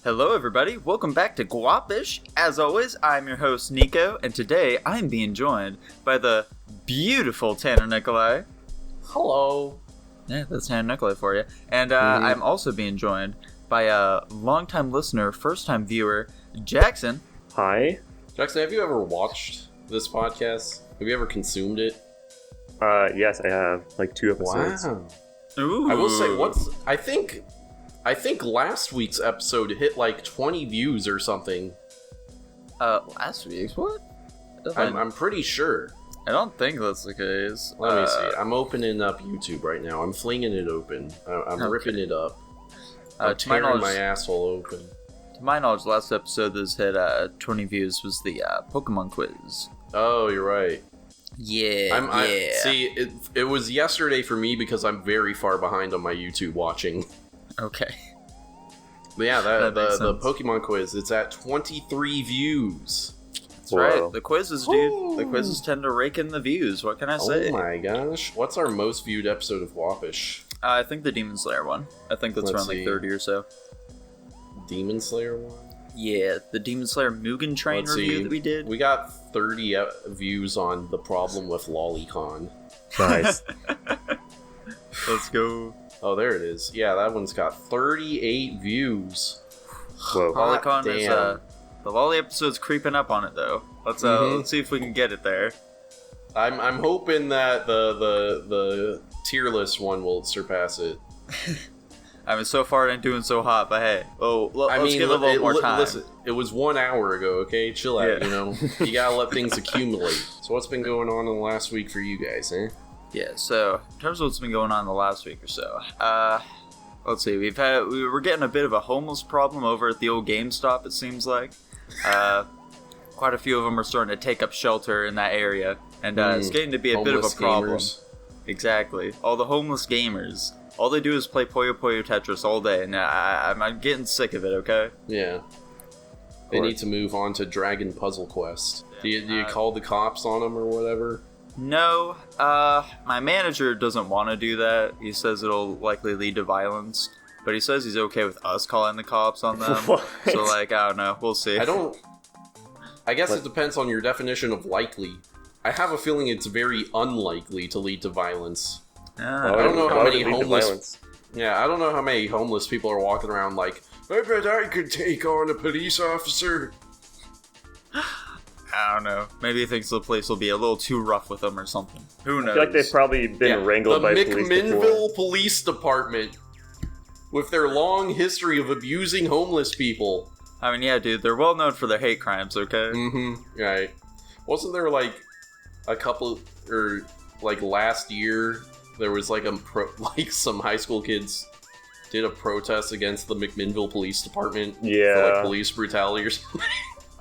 Hello everybody, welcome back to Guapish. As always, I'm your host Nico, and today I'm being joined by the beautiful Tanner Nikolai. Hello. Yeah, that's Tanner Nikolai for you. And I'm also being joined by a longtime listener, first-time viewer, Jackson. Hi. Jackson, have you ever watched this podcast? Have you ever consumed it? Yes, I have. Like 2 episodes. Wow. Ooh. I will say, I think last week's episode hit like 20 views or something. Last week's? What? I'm pretty sure. I don't think that's the case. Let me see. I'm opening up YouTube right now. I'm flinging it open. I'm ripping it up. I'm tearing my asshole open. To my knowledge, last episode that's hit 20 views was the Pokemon quiz. Oh, you're right. Yeah, See, it was yesterday for me because I'm very far behind on my YouTube watching. Okay. But yeah, the sense. Pokemon quiz, it's at 23 views. That's right. The quizzes, dude. The quizzes tend to rake in the views. What can I say? Oh my gosh. What's our most viewed episode of Guapish? I think the Demon Slayer one. I think that's around like 30 or so. Demon Slayer one? Yeah, the Demon Slayer Mugen Train review that we did. We got 30 views on The Problem with Lolicon. Nice. Let's go. Oh, there it is. Yeah, that one's got 38 views. Whoa. Lolicon is, the Lolly episode's creeping up on it, though. Let's see if we can get it there. I'm hoping that the tier list one will surpass it. I mean, so far it ain't doing so hot, but hey. Let's give it a little more time. Listen, it was 1 hour ago, okay? Chill out, you know? You gotta let things accumulate. So what's been going on in the last week for you guys, eh? Yeah, so, in terms of what's been going on the last week or so, let's see, we're getting a bit of a homeless problem over at the old GameStop, it seems like. Quite a few of them are starting to take up shelter in that area, and it's getting to be a bit of a problem. Gamers. Exactly. All the homeless gamers. All they do is play Puyo Puyo Tetris all day, and I'm getting sick of it, okay? Yeah. They need to move on to Dragon Puzzle Quest. Yeah. Do you call the cops on them or whatever? No. My manager doesn't want to do that. He says it'll likely lead to violence. But he says he's okay with us calling the cops on them. What? So, like, I don't know. We'll see. I guess it depends on your definition of likely. I have a feeling it's very unlikely to lead to violence. I don't know how many homeless... Yeah, I don't know how many homeless people are walking around like, I bet I could take on a police officer. I don't know. Maybe he thinks the place will be a little too rough with them or something. Who knows? I feel like they've probably been wrangled by police before. The McMinnville Police Department, with their long history of abusing homeless people. I mean, yeah, dude, they're well known for their hate crimes, okay? Mm-hmm, right. Wasn't there, like, a couple, or, like, last year, there was, like, some high school kids did a protest against the McMinnville Police Department for, like, police brutality or something?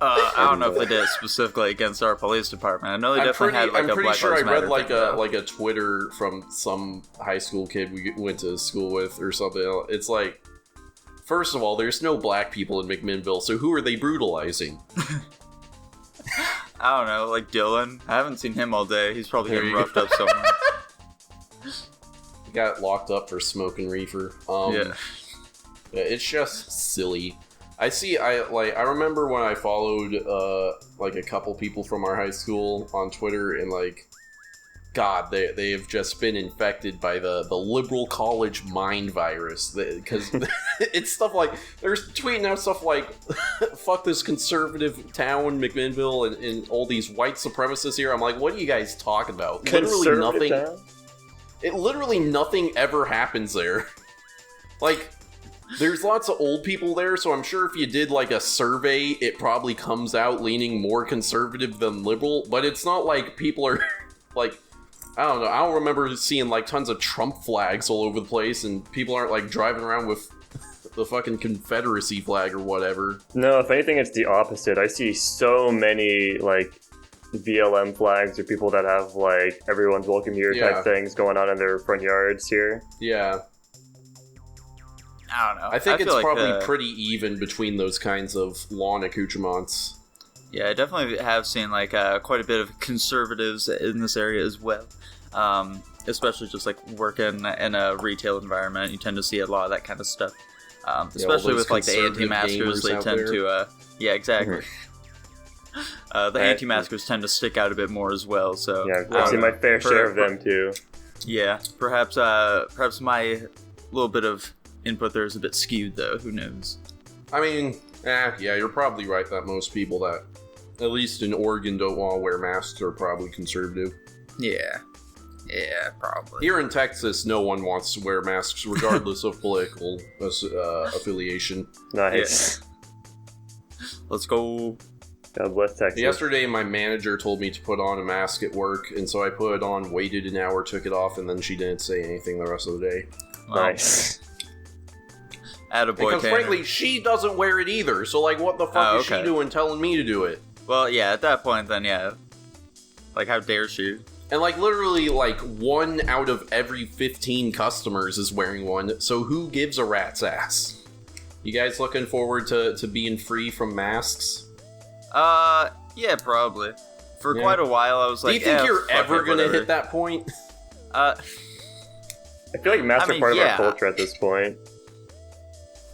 I don't know if they did it specifically against our police department. I know they definitely had like a Black Lives Matter. I'm pretty sure I read like a Twitter from some high school kid we went to school with or something. It's like, first of all, there's no black people in McMinnville, so who are they brutalizing? I don't know, like Dylan. I haven't seen him all day. He's probably getting roughed up somewhere. He got locked up for smoking reefer. Yeah, it's just silly. I remember when I followed, like, a couple people from our high school on Twitter, and, like, God, they have just been infected by the liberal college mind virus, because it's stuff like, they're tweeting out stuff like, fuck this conservative town, McMinnville, and all these white supremacists here. I'm like, what are you guys talking about? Literally nothing ever happens there. Like, there's lots of old people there, so I'm sure if you did, like, a survey, it probably comes out leaning more conservative than liberal, but it's not like people are, like, I don't know, I don't remember seeing, like, tons of Trump flags all over the place, and people aren't, like, driving around with the fucking Confederacy flag or whatever. No, if anything, it's the opposite. I see so many, like, BLM flags or people that have, like, everyone's welcome here type things going on in their front yards here. Yeah. I don't know. I think it's probably pretty even between those kinds of lawn accoutrements. Yeah, I definitely have seen like quite a bit of conservatives in this area as well. Especially just like working in a retail environment, you tend to see a lot of that kind of stuff. Especially with like the conservative anti-maskers, they gamers out tend there. to. Yeah, exactly. The anti-maskers tend to stick out a bit more as well. So Yeah, I've seen my fair share of them too. Yeah, perhaps my little bit of input there is a bit skewed, though. Who knows? I mean, yeah, you're probably right that most people that, at least in Oregon, don't want to wear masks are probably conservative. Yeah, probably. Here in Texas, no one wants to wear masks regardless of political affiliation. Nice. Yeah. Let's go. God bless Texas. Yesterday, my manager told me to put on a mask at work, and so I put it on, waited an hour, took it off, and then she didn't say anything the rest of the day. Nice. Attaboy, Because Tanner. frankly, she doesn't wear it either, so like, what the fuck is she doing telling me to do it? Well, yeah, at that point, then, yeah. Like, how dare she? And like, literally, like, 1 out of every 15 customers is wearing one, so who gives a rat's ass? You guys looking forward to being free from masks? Yeah, probably. For quite a while, I was like, do you think you're fuck ever it, gonna whatever. hit that point? I feel like masks are part of our culture at this point.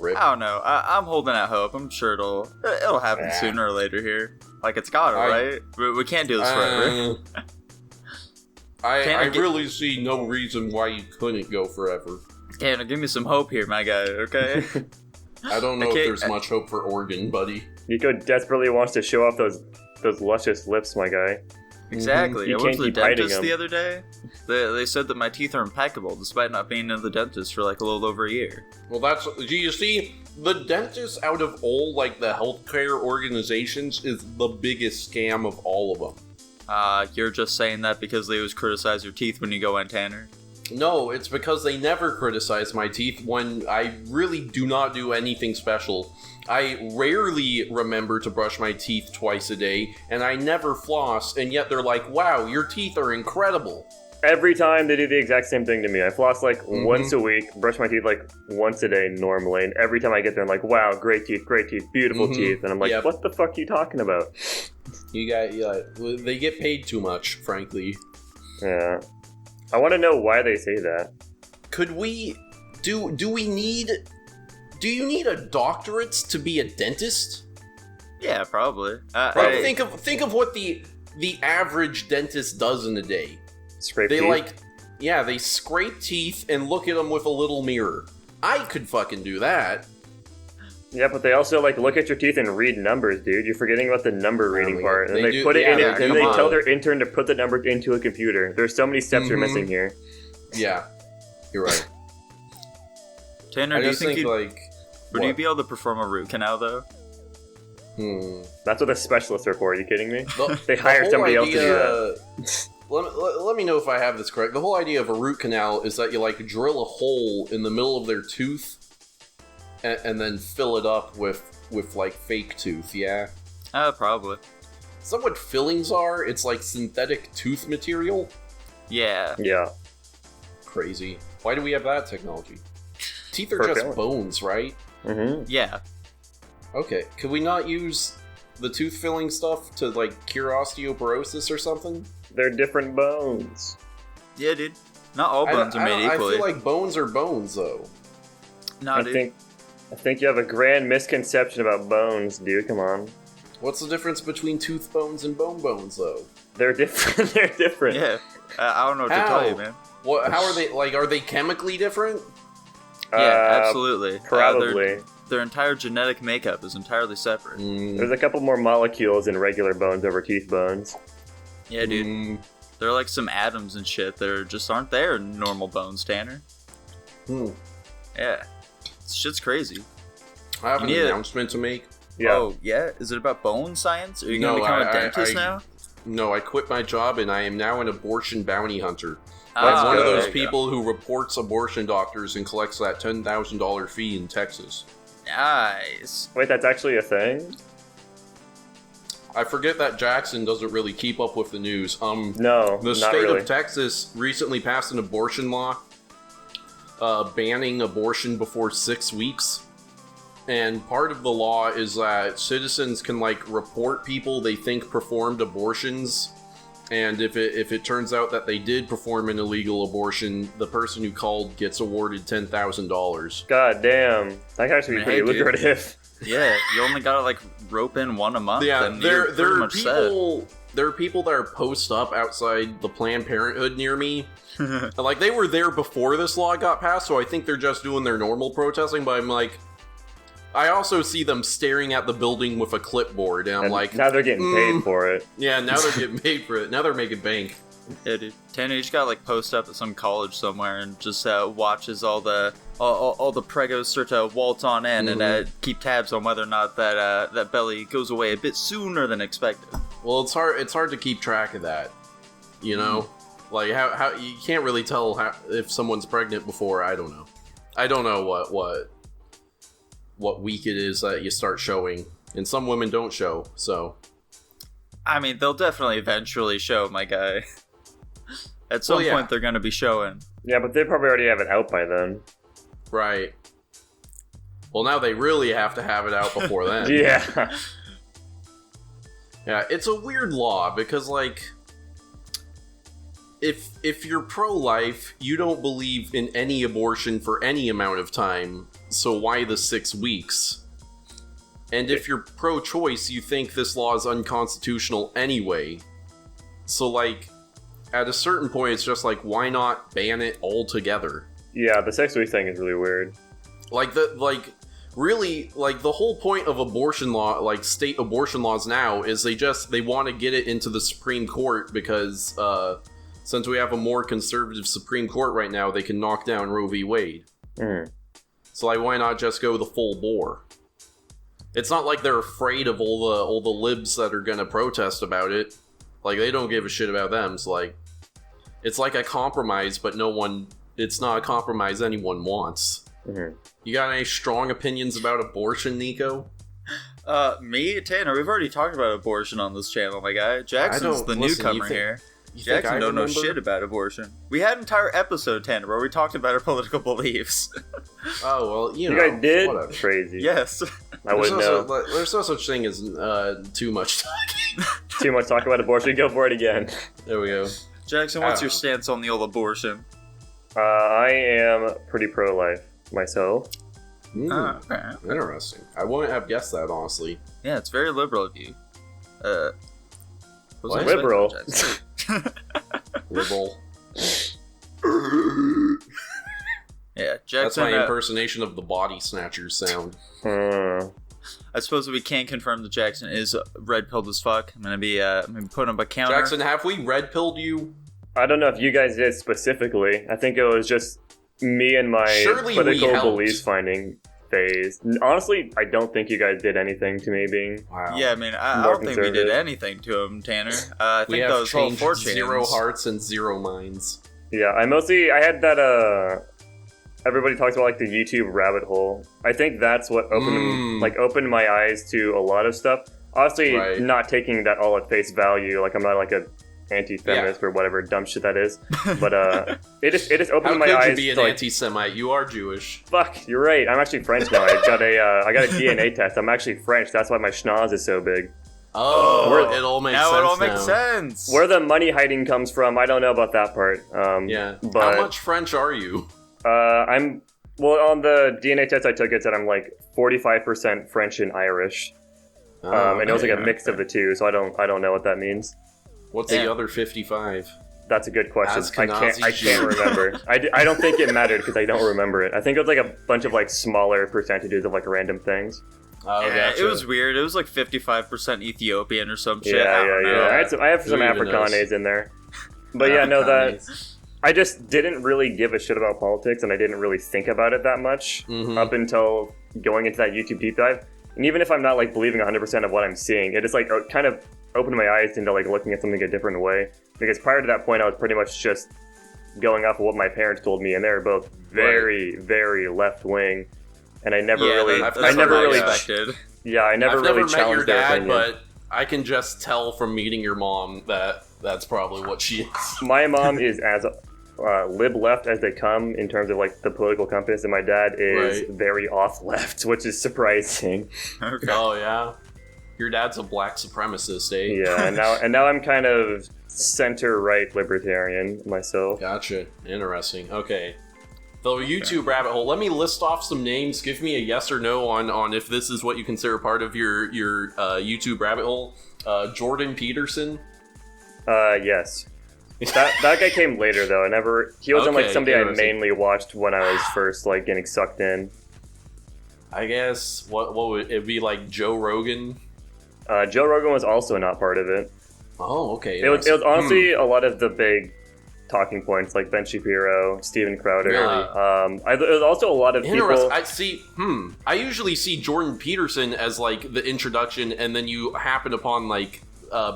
Rip. I don't know. I'm holding out hope. I'm sure it'll happen sooner or later here. Like, it's gotta, right? We can't do this forever. I really see no reason why you couldn't go forever. Tanner, give me some hope here, my guy, okay? I don't know if there's much hope for Oregon, buddy. Nico desperately wants to show off those luscious lips, my guy. Exactly. You I went can't to the keep hiding dentist them. the other day. They said that my teeth are impeccable, despite not being in the dentist for like a little over a year. Well, do you see, the dentist out of all, like, the healthcare organizations is the biggest scam of all of them. You're just saying that because they always criticize your teeth when you go in, Tanner? No, it's because they never criticize my teeth when I really do not do anything special. I rarely remember to brush my teeth twice a day, and I never floss, and yet they're like, wow, your teeth are incredible. Every time they do the exact same thing to me. I floss like once a week, brush my teeth like once a day normally, and every time I get there, I'm like, wow, great teeth, beautiful teeth. And I'm like, what the fuck are you talking about? They get paid too much, frankly. Yeah. I want to know why they say that. Could we... Do you need a doctorate to be a dentist? Yeah, probably. Right, think of what the average dentist does in a day. Scrape They teeth? they scrape teeth and look at them with a little mirror. I could fucking do that. Yeah, but they also like look at your teeth and read numbers, dude. You're forgetting about the number reading part. And they they do- put it in, yeah, and come they on. tell their intern to put the numbers into a computer. There's so many steps you're missing here. Yeah, you're right. Tanner, I do you just think think, would like... you be able to perform a root canal, though? That's what the specialists are for. Are you kidding me? They The hire whole somebody else to do idea- that. Let me know if I have this correct. The whole idea of a root canal is that you, like, drill a hole in the middle of their tooth and then fill it up with like, fake tooth, yeah? Probably. Is that what fillings are? It's like synthetic tooth material? Yeah. Yeah. Crazy. Why do we have that technology? Teeth are For just filling. bones, right? Mm-hmm. Yeah. Okay, could we not use the tooth filling stuff to, like, cure osteoporosis or something? They're different bones. Yeah, dude. Not all bones are made I equally. feel like bones are bones, though. No, dude. I think you have a grand misconception about bones, dude. Come on. What's the difference between tooth bones and bone bones, though? They're different. They're different. Yeah. I don't know what to How? tell you, man. What? How are they? Like, are they chemically different? Yeah, absolutely. Probably. Their entire genetic makeup is entirely separate. There's a couple more molecules in regular bones over teeth bones. Yeah, dude. There are like some atoms and shit that just aren't there in normal bones, Tanner. Yeah. Shit's crazy. I have an You need announcement to make. Yeah. Oh, yeah? Is it about bone science? Are you going to become a dentist now? No, I quit my job and I am now an abortion bounty hunter. Ah, I'm one of good. those there you people who reports abortion doctors and collects that $10,000 fee in Texas. go. Nice. Wait, that's actually a thing? I forget that Jackson doesn't really keep up with the news. No, The not state really. of Texas recently passed an abortion law banning abortion before 6 weeks. And part of the law is that citizens can, like, report people they think performed abortions And if it turns out that they did perform an illegal abortion, the person who called gets awarded $10,000. God damn, that could actually be pretty lucrative. Yeah, you only gotta like rope in one a month. Yeah, and there you're pretty are much people. set. There are people that are post up outside the Planned Parenthood near me. Like, they were there before this law got passed, so I think they're just doing their normal protesting, but I'm like, I also see them staring at the building with a clipboard, and I'm like... Now they're getting paid for it. Yeah, now they're getting paid for it. Now they're making bank. Yeah, dude. Tanner, you just gotta like post up at some college somewhere and just watches all the pregos start to waltz on in and keep tabs on whether or not that belly goes away a bit sooner than expected. Well, it's hard to keep track of that, you know? Like, how you can't really tell if someone's pregnant before. I don't know what week it is that you start showing, and some women don't show. So, I mean, they'll definitely eventually show, my guy. At some point, they're gonna be showing. Yeah, but they probably already have it out by then. Right. Well, now they really have to have it out before then. Yeah. Yeah, it's a weird law because, like, if you're pro-life, you don't believe in any abortion for any amount of time, so why the 6 weeks? And if you're pro-choice, you think this law is unconstitutional anyway. So, like, at a certain point, it's just like, why not ban it altogether? Yeah, the 6 week thing is really weird. Really, the whole point of abortion law, like, state abortion laws now, is they want to get it into the Supreme Court because, since we have a more conservative Supreme Court right now, they can knock down Roe v. Wade. So, like, why not just go the full bore? It's not like they're afraid of all the libs that are gonna protest about it. Like, they don't give a shit about them. So, like, it's like a compromise, but it's not a compromise anyone wants. You got any strong opinions about abortion, Nico? Me, Tanner, we've already talked about abortion on this channel, my guy. Jackson's the newcomer here. Jackson don't know shit about abortion. We had an entire episode, Tanner, where we talked about our political beliefs. Oh, well, you guys did? Whatever. Crazy. Yes. I wouldn't know. There's no such thing as too much talking. Too much talk about abortion. Go for it again. There we go. Jackson, what's your stance on the old abortion? I am pretty pro-life myself. Okay. Interesting. I wouldn't have guessed that, honestly. Yeah, it's very liberal of you. Liberal? Liberal. Yeah, Jackson. That's my impersonation of the Body Snatchers sound. I suppose we can confirm that Jackson is red-pilled as fuck. I'm gonna be putting up a counter. Jackson, have we red-pilled you? I don't know if you guys did specifically. I think it was just me and my political beliefs finding phase. Honestly, I don't think you guys did anything to me being... Wow. Yeah, I mean, I don't think we did anything to him, Tanner. I think that was all 4chans. 0 hearts and 0 minds. Yeah, I had that, everybody talks about, like, the YouTube rabbit hole. I think that's what opened my eyes to a lot of stuff. Obviously, not taking that all at face value. Like, I'm not, like, a anti-feminist or whatever dumb shit that is. But, it just opened my eyes to... How could you be an anti-Semite? You are Jewish. Fuck, you're right. I'm actually French now. I got a DNA test. I'm actually French. That's why my schnoz is so big. Oh, it all makes sense now. It all makes sense. Where the money hiding comes from, I don't know about that part. Yeah. But, how much French are you? On the DNA test I took, it said I'm like 45% French and Irish. And it was like a mix of the two, so I don't know what that means. What's the other 55? That's a good question. I can't remember. I don't think it mattered because I don't remember it. I think it was like a bunch of like smaller percentages of like random things. Oh, yeah, gotcha. It was weird. It was like 55% Ethiopian or some shit. Yeah. I have some Afrikaners in there. But I just didn't really give a shit about politics, and I didn't really think about it that much up until going into that YouTube deep dive. And even if I'm not like believing 100% of what I'm seeing, it just like kind of opened my eyes into like looking at something a different way. Because prior to that point, I was pretty much just going off of what my parents told me, and they were both very, very left wing. And I never really challenged their opinion. But I can just tell from meeting your mom that that's probably what she is. My mom is as lib left as they come in terms of like the political compass, and my dad is very off left, which is surprising. Okay. Oh yeah, your dad's a black supremacist, eh? Yeah, and now I'm kind of center-right libertarian myself. Gotcha. Interesting. Okay. The YouTube rabbit hole. Let me list off some names. Give me a yes or no on if this is what you consider part of your YouTube rabbit hole. Jordan Peterson. Yes. That guy came later though. He wasn't like somebody I mainly watched when I was first like getting sucked in. I guess what would it be, like Joe Rogan? Joe Rogan was also not part of it. Oh, okay. It was honestly a lot of the big talking points like Ben Shapiro, Steven Crowder. Really? It was also a lot of people. I usually see Jordan Peterson as like the introduction, and then you happen upon like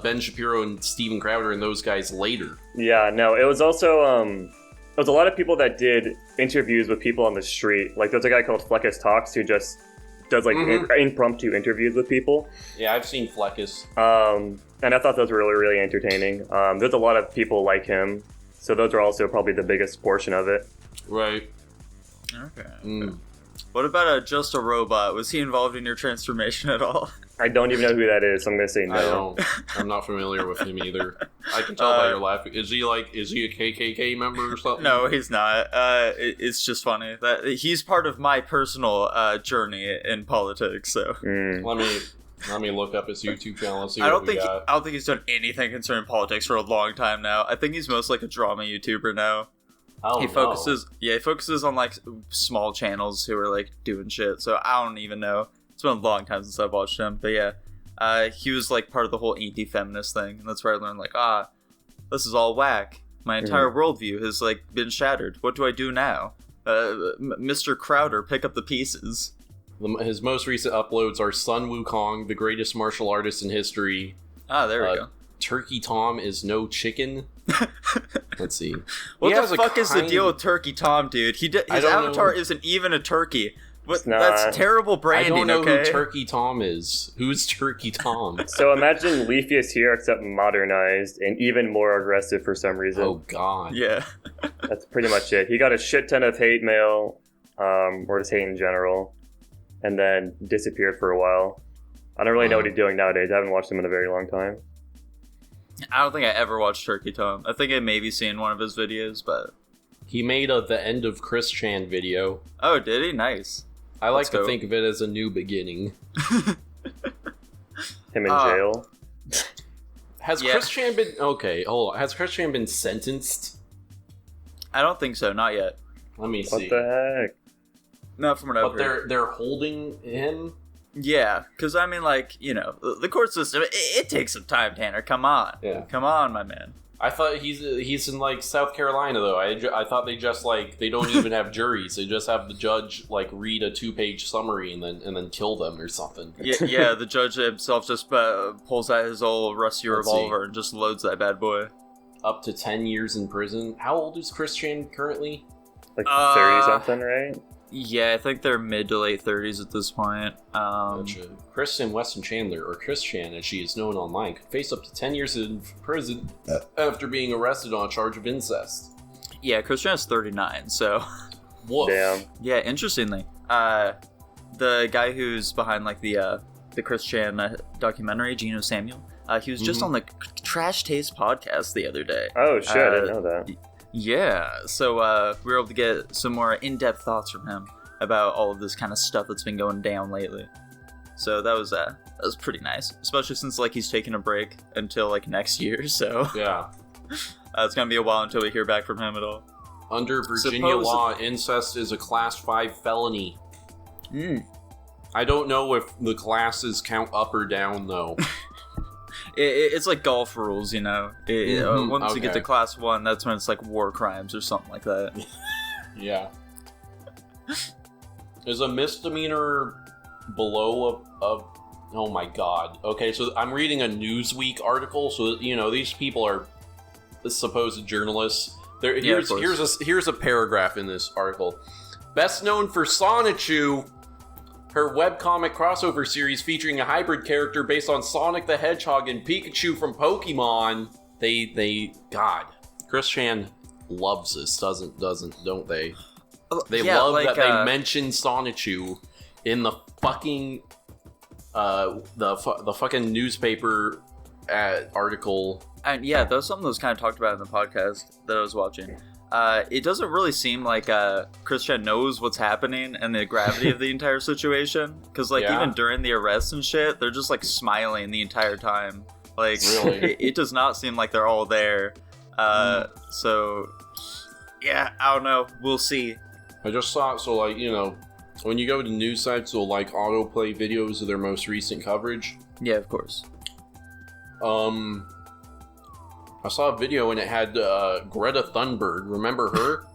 Ben Shapiro and Steven Crowder and those guys later. Yeah, no, it was also it was a lot of people that did interviews with people on the street. Like there's a guy called Fleckus Talks who just does like impromptu interviews with people. Yeah, I've seen Fleckus. And I thought those were really, really entertaining. There's a lot of people like him. So those are also probably the biggest portion of it. Right. Okay. What about Just a Robot? Was he involved in your transformation at all? I don't even know who that is, so I'm going to say no. I'm not familiar with him either. I can tell by your laughing. Is he a KKK member or something? No, he's not. It's just funny that he's part of my personal journey in politics. So let me look up his YouTube channel and see I what we got. I don't think he's done anything concerning politics for a long time now. I think he's mostly like a drama YouTuber now. Oh, he focuses on like small channels who are like doing shit. So I don't even know. It's been a long time since I've watched him, but yeah, he was like part of the whole anti-feminist thing, and that's where I learned like, this is all whack. My entire worldview has like been shattered. What do I do now? Mr. Crowder, pick up the pieces. His most recent uploads are Sun Wukong, the greatest martial artist in history. There we go. Turkey Tom is no chicken. Let's see. What the fuck is the deal with Turkey Tom, dude? His avatar isn't even a turkey. That's terrible branding. I don't know who Turkey Tom is. Who's Turkey Tom? So imagine Leafiest here, except modernized and even more aggressive for some reason. Oh god. Yeah. That's pretty much it. He got a shit ton of hate mail, or just hate in general, and then disappeared for a while. I don't really know what he's doing nowadays. I haven't watched him in a very long time. I don't think I ever watched Turkey Tom. I think I maybe seen one of his videos, but... He made the End of Chris Chan video. Oh, did he? Nice. I like to think of it as a new beginning. Him in jail? Has Chris Chan been... Okay, hold on. Has Chris Chan been sentenced? I don't think so. Not yet. Let me see. What the heck? Not from what I've heard. But they're holding him? Yeah, because I mean, like, you know, the court system, it takes some time, Tanner. Come on. Yeah. Come on, my man. I thought he's in, like, South Carolina, though. I thought they just, like, they don't even have juries. They just have the judge, like, read a 2-page summary and then kill them or something. Yeah, the judge himself just pulls out his old rusty revolver and just loads that bad boy. Up to 10 years in prison. How old is Chris Chan currently? Like 30-something, right? Yeah, I think they're mid to late 30s at this point. Gotcha. Kristen Weston Chandler, or Chris Chan as she is known online, could face up to 10 years in prison after being arrested on a charge of incest. Yeah, Chris Chan is 39, so... Woof. Damn. Yeah, interestingly, the guy who's behind, like, the Chris Chan documentary, Geno Samuel, he was just on the Trash Taste podcast the other day. Oh, shit, I didn't know that. Yeah, so we were able to get some more in-depth thoughts from him about all of this kind of stuff that's been going down lately. So that was pretty nice, especially since like he's taking a break until like next year. So yeah, it's gonna be a while until we hear back from him at all. Under Virginia law, incest is a Class 5 felony. I don't know if the classes count up or down though. It's like golf rules, you know. Once you get to Class 1, that's when it's like war crimes or something like that. Yeah. Is a misdemeanor below oh my god. Okay, so I'm reading a Newsweek article, so you know these people are supposed journalists. Here's a paragraph in this article. Best known for Sonichu, her webcomic crossover series featuring a hybrid character based on Sonic the Hedgehog and Pikachu from Pokemon. God, Chris Chan loves this, don't they? They love that they mention Sonichu in the fucking the fucking newspaper article. And yeah, that was something that was kind of talked about in the podcast that I was watching. It doesn't really seem like Christian knows what's happening and the gravity of the entire situation. Because, like, even during the arrest and shit, they're just, like, smiling the entire time. Like, really? it does not seem like they're all there. So, yeah, I don't know. We'll see. I just saw, so, like, you know, when you go to news sites, they'll, like, autoplay videos of their most recent coverage. Yeah, of course. I saw a video and it had Greta Thunberg. Remember her?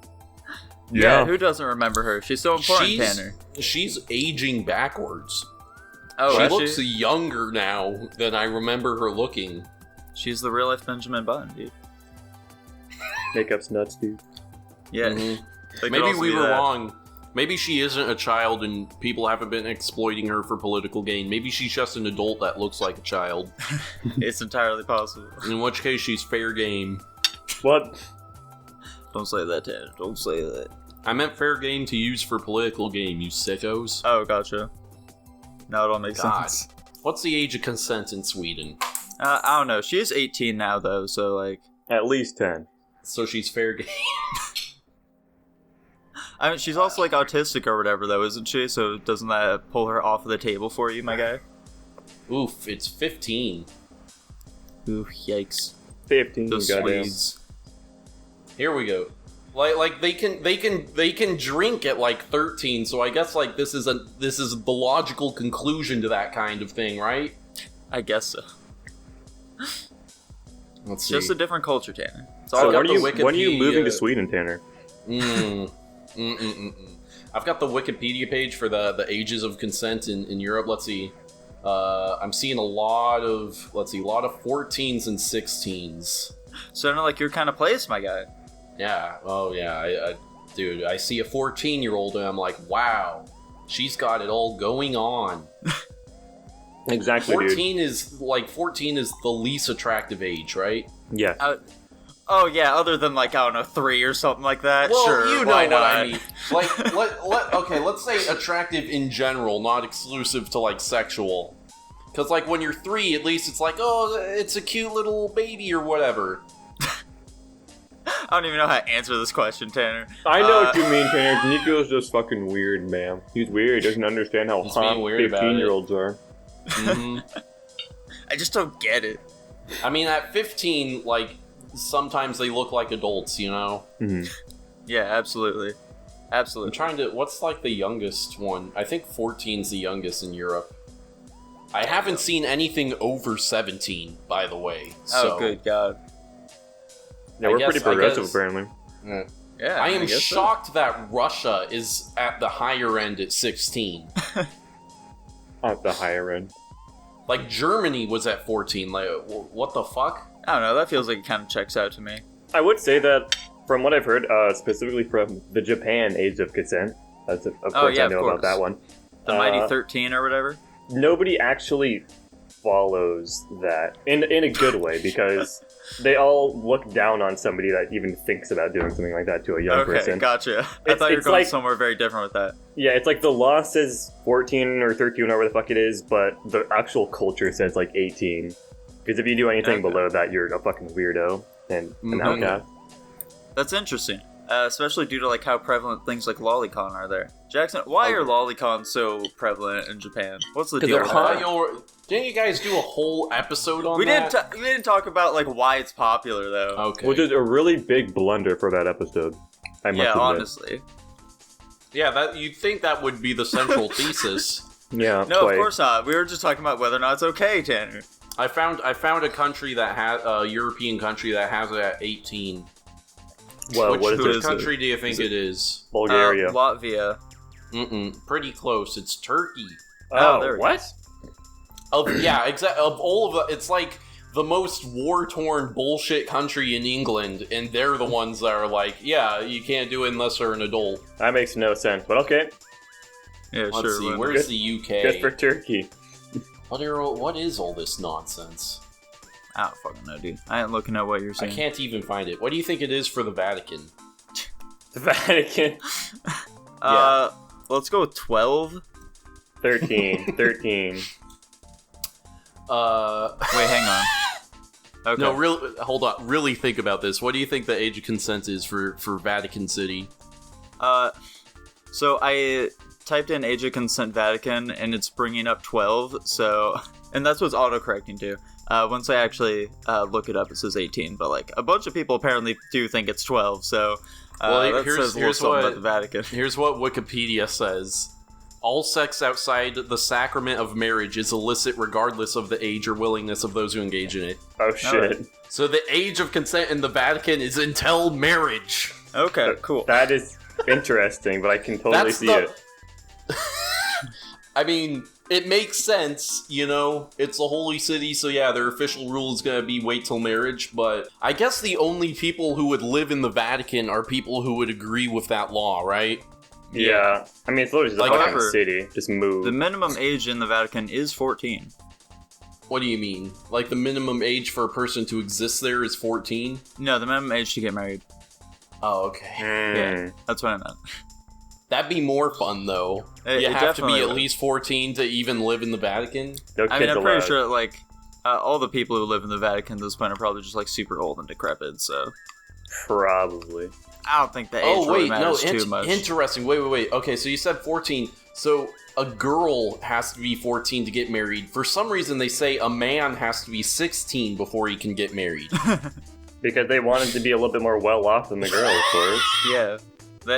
Yeah, who doesn't remember her? She's so important, Tanner. She's aging backwards. Oh, she looks younger now than I remember her looking. She's the real life Benjamin Button, dude. Makeup's nuts, dude. Yeah. Mm-hmm. Maybe we were wrong. Maybe she isn't a child and people haven't been exploiting her for political gain. Maybe she's just an adult that looks like a child. It's entirely possible. In which case, she's fair game. What? Don't say that, Tanner. Don't say that. I meant fair game to use for political game, you sickos. Oh, gotcha. Now it all makes sense. What's the age of consent in Sweden? I don't know. She is 18 now, though, so, like... At least 10. So she's fair game. I mean, she's also, like, autistic or whatever, though, isn't she? So doesn't that pull her off of the table for you, my guy? Oof, it's 15. Ooh, yikes. 15, Those goddamn. Swedes. Here we go. Like they can drink at like 13, so I guess like this is the logical conclusion to that kind of thing, right? I guess so. Let's see. Just a different culture, Tanner. So when are you moving to Sweden, Tanner? I've got the Wikipedia page for the ages of consent in Europe. Let's see. I'm seeing a lot of 14s and 16s. Sounding like your kind of place, my guy. Yeah. Oh yeah. Dude, I see a 14-year-old and I'm like, wow, she's got it all going on. Exactly, 14 is the least attractive age, right? Yeah. Oh yeah, other than like, I don't know, 3 or something like that. Well, sure, you know why what not? I mean. Like, let's say attractive in general, not exclusive to like sexual. Because like when you're 3, at least it's like, oh, it's a cute little baby or whatever. I don't even know how to answer this question, Tanner. I know what you mean, Tanner. Nico's just fucking weird, man. He's weird. He doesn't understand how hot 15-year-olds are. Mm-hmm. I just don't get it. I mean, at 15, like, sometimes they look like adults, you know? Mm-hmm. Yeah, absolutely. Absolutely. I'm trying to... What's, like, the youngest one? I think 14's the youngest in Europe. I haven't seen anything over 17, by the way. So. Oh, good God. Yeah, we're pretty progressive, apparently. Yeah, I am shocked that Russia is at the higher end at 16. At the higher end. Like, Germany was at 14. Like, what the fuck? I don't know, that feels like it kind of checks out to me. I would say that, from what I've heard, specifically from the Japan age of consent, that's of course I know about that one. The mighty 13 or whatever? Nobody actually follows that in a good way, because they all look down on somebody that even thinks about doing something like that to a young person. Okay, gotcha. I thought you were going like, somewhere very different with that. Yeah, it's like the law says 14 or 13, whatever the fuck it is, but the actual culture says like 18. Because if you do anything below that, you're a fucking weirdo and an outcast. That's interesting. Especially due to like how prevalent things like lolicon are there. Jackson, why are lolicons so prevalent in Japan? What's the deal with that? Didn't you guys do a whole episode on that? We didn't talk about like why it's popular though. Okay. Which is a really big blunder for that episode. I must admit. Honestly. Yeah, you'd think that would be the central thesis. Yeah. No, of course not. We were just talking about whether or not it's okay, Tanner. I found a country that has a European country that has it at 18. Well, which country do you think it is? Bulgaria. Latvia. Pretty close. It's Turkey. Oh, there what? Of all of it's like the most war-torn bullshit country in England, and they're the ones that are like, yeah, you can't do it unless you're an adult. That makes no sense, but okay. Yeah, Let's sure. see, where's the UK? Good for Turkey. What is all this nonsense? I don't fucking know, dude. I ain't looking at what you're saying. I can't even find it. What do you think it is for the Vatican? The Vatican? Let's go with 12. 13. 13. Wait, hang on. Okay. No, hold on. Really think about this. What do you think the age of consent is for Vatican City? So I typed in age of consent Vatican, and it's bringing up 12. So, and that's what's autocorrecting to. Once I actually look it up, it says 18. But like a bunch of people apparently do think it's 12. So, that says a little something about the Vatican. Here's what Wikipedia says. All sex outside the sacrament of marriage is illicit regardless of the age or willingness of those who engage in it. Oh, shit. So the age of consent in the Vatican is until marriage. Okay, cool. That is interesting, but I can totally see it. I mean, it makes sense, you know? It's a holy city, so yeah, their official rule is gonna be wait till marriage, but I guess the only people who would live in the Vatican are people who would agree with that law, right? Yeah. I mean, it's literally just a fucking city. Just move. The minimum age in the Vatican is 14. What do you mean? Like, the minimum age for a person to exist there is 14? No, the minimum age to get married. Oh, okay. Yeah, that's what I meant. That'd be more fun, though. You have to be at least 14 to even live in the Vatican? No I mean, I'm kids pretty allowed. sure, like, all the people who live in the Vatican at this point are probably just, like, super old and decrepit, so... Probably. I don't think the age really matters too much. Interesting. Wait. Okay, so you said 14. So a girl has to be 14 to get married. For some reason, they say a man has to be 16 before he can get married. Because they wanted to be a little bit more well-off than the girl, of course. Yeah.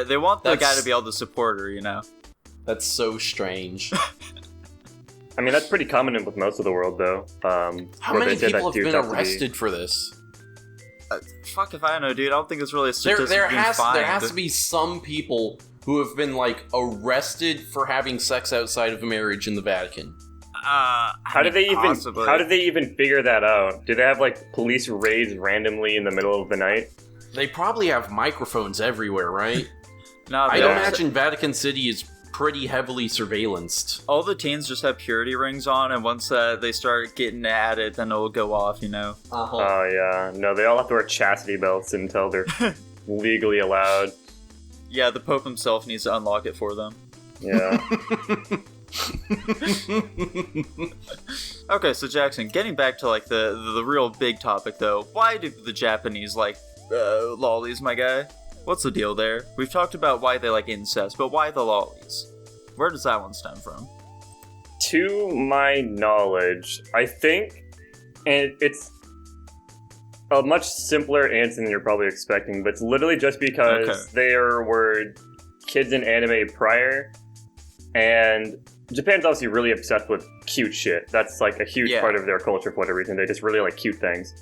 They want the guy to be able to support her, you know? That's so strange. I mean, that's pretty common with most of the world, though. How many people have been arrested for this? Fuck if I know, dude. I don't think it's really a statistic. There has to be some people who have been, like, arrested for having sex outside of how in the Vatican. How did they even figure that out? Do they have, like, police raids randomly in the middle of the night? They probably have microphones everywhere, right? No, I imagine Vatican City is pretty heavily surveillanced. All the teens just have purity rings on, and once they start getting at it, then it'll go off, you know? Uh-huh. Oh, yeah. No, they all have to wear chastity belts until they're legally allowed. Yeah, the Pope himself needs to unlock it for them. Yeah. Okay, so Jackson, getting back to, like, the real big topic, though, why do the Japanese like lollies, my guy? What's the deal there? We've talked about why they like incest, but why the lollies? Where does that one stem from? To my knowledge, I think, and it's a much simpler answer than you're probably expecting, but it's literally just because there were kids in anime prior, and Japan's obviously really obsessed with cute shit. That's like a huge part of their culture for whatever reason. They just really like cute things.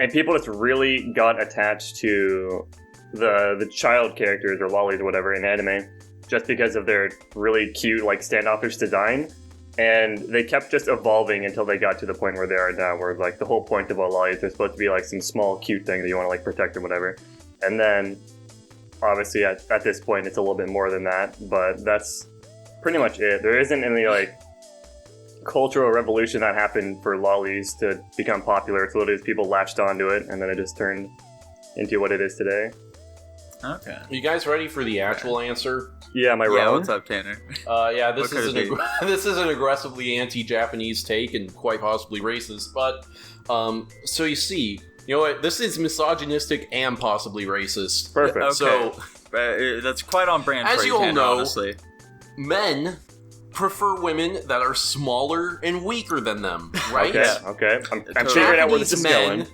And people just really got attached to the child characters or lollies or whatever in anime just because of their really cute, like, standoffish design. And they kept just evolving until they got to the point where they are now, where, like, the whole point of a lolly is they're supposed to be, like, some small, cute thing that you want to, like, protect or whatever. And then, obviously, at this point, it's a little bit more than that, but that's pretty much it. There isn't any, like, cultural revolution that happened for lollies to become popular. It's literally people latched onto it, and then it just turned into what it is today. Okay. Are you guys ready for the actual answer? Yeah, am I wrong? Yeah, what's up, Tanner? Yeah, this is an aggressively anti-Japanese take and quite possibly racist, but, so you see, you know what, this is misogynistic and possibly racist. Perfect. Okay. So, that's quite on brand as for you all Tanner, know, honestly. Men prefer women that are smaller and weaker than them, right? Okay. I'm figuring out where this is going. Men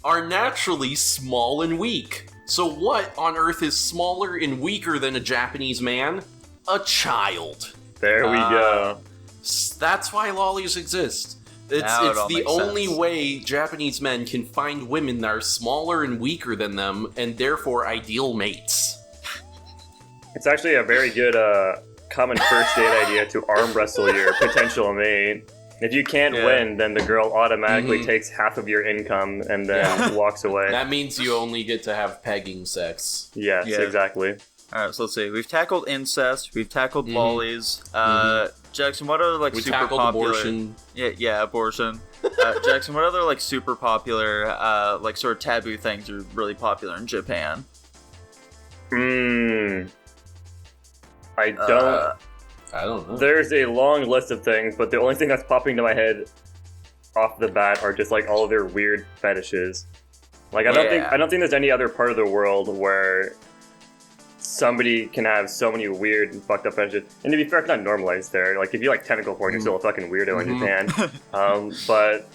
are naturally small and weak. So what on earth is smaller and weaker than a Japanese man? A child. There we go. That's why lollies exist. It's the only way Japanese men can find women that are smaller and weaker than them, and therefore ideal mates. It's actually a very good common first date idea to arm wrestle your potential mate. If you can't win, then the girl automatically takes half of your income and then walks away. That means you only get to have pegging sex. Yes, exactly. Alright, so let's see. We've tackled incest, we've tackled lollies. Jackson, what other, like, super popular... abortion. Yeah, abortion. Jackson, what other, like, super popular, like, sort of taboo things are really popular in Japan? I don't know. There's There's a long list of things, but the only thing that's popping to my head off the bat are just like all of their weird fetishes. Like I don't think there's any other part of the world where somebody can have so many weird and fucked up fetishes. And to be fair, it's not normalized there. Like if you like tentacle porn, you're still a fucking weirdo in Japan. But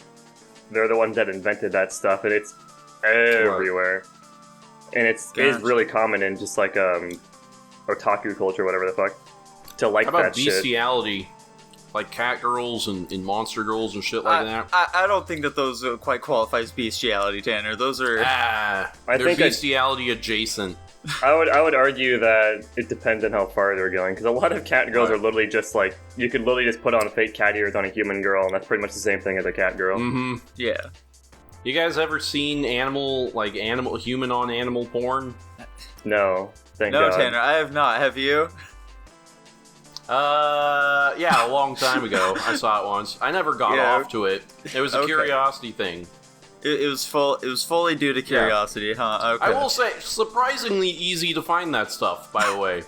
they're the ones that invented that stuff, and it's everywhere. And it is really common in just like otaku culture, whatever the fuck, to like How about that shit. bestiality? Like cat girls and monster girls and shit like that. I don't think that those quite qualify as bestiality, Tanner. Those are they're bestiality adjacent. I would argue that it depends on how far they're going, because a lot of cat girls are literally just like, you could literally just put on fake cat ears on a human girl, and that's pretty much the same thing as a cat girl. Mm-hmm. Yeah. You guys ever seen human on animal porn? No, thank God. God. No, Tanner, I have not. Have you? Yeah, a long time ago. I saw it once. I never got off to it. It was a curiosity thing. It was fully due to curiosity, huh? Okay. I will say, surprisingly easy to find that stuff, by the way.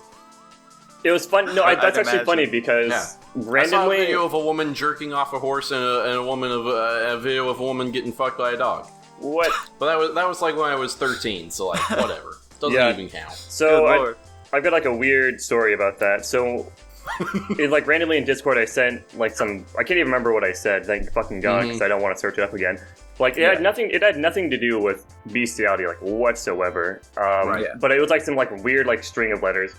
It was fun. No, that's actually funny because randomly... I saw a video of a woman jerking off a horse and a video of a woman getting fucked by a dog. What? But that was like when I was 13, so like, whatever. Doesn't even count. So I've got like a weird story about that. So... it, like randomly in Discord I sent like some, I can't even remember what I said, thank fucking God, because I don't want to search it up again. Like it had nothing to do with bestiality like whatsoever. But it was like some like weird like string of letters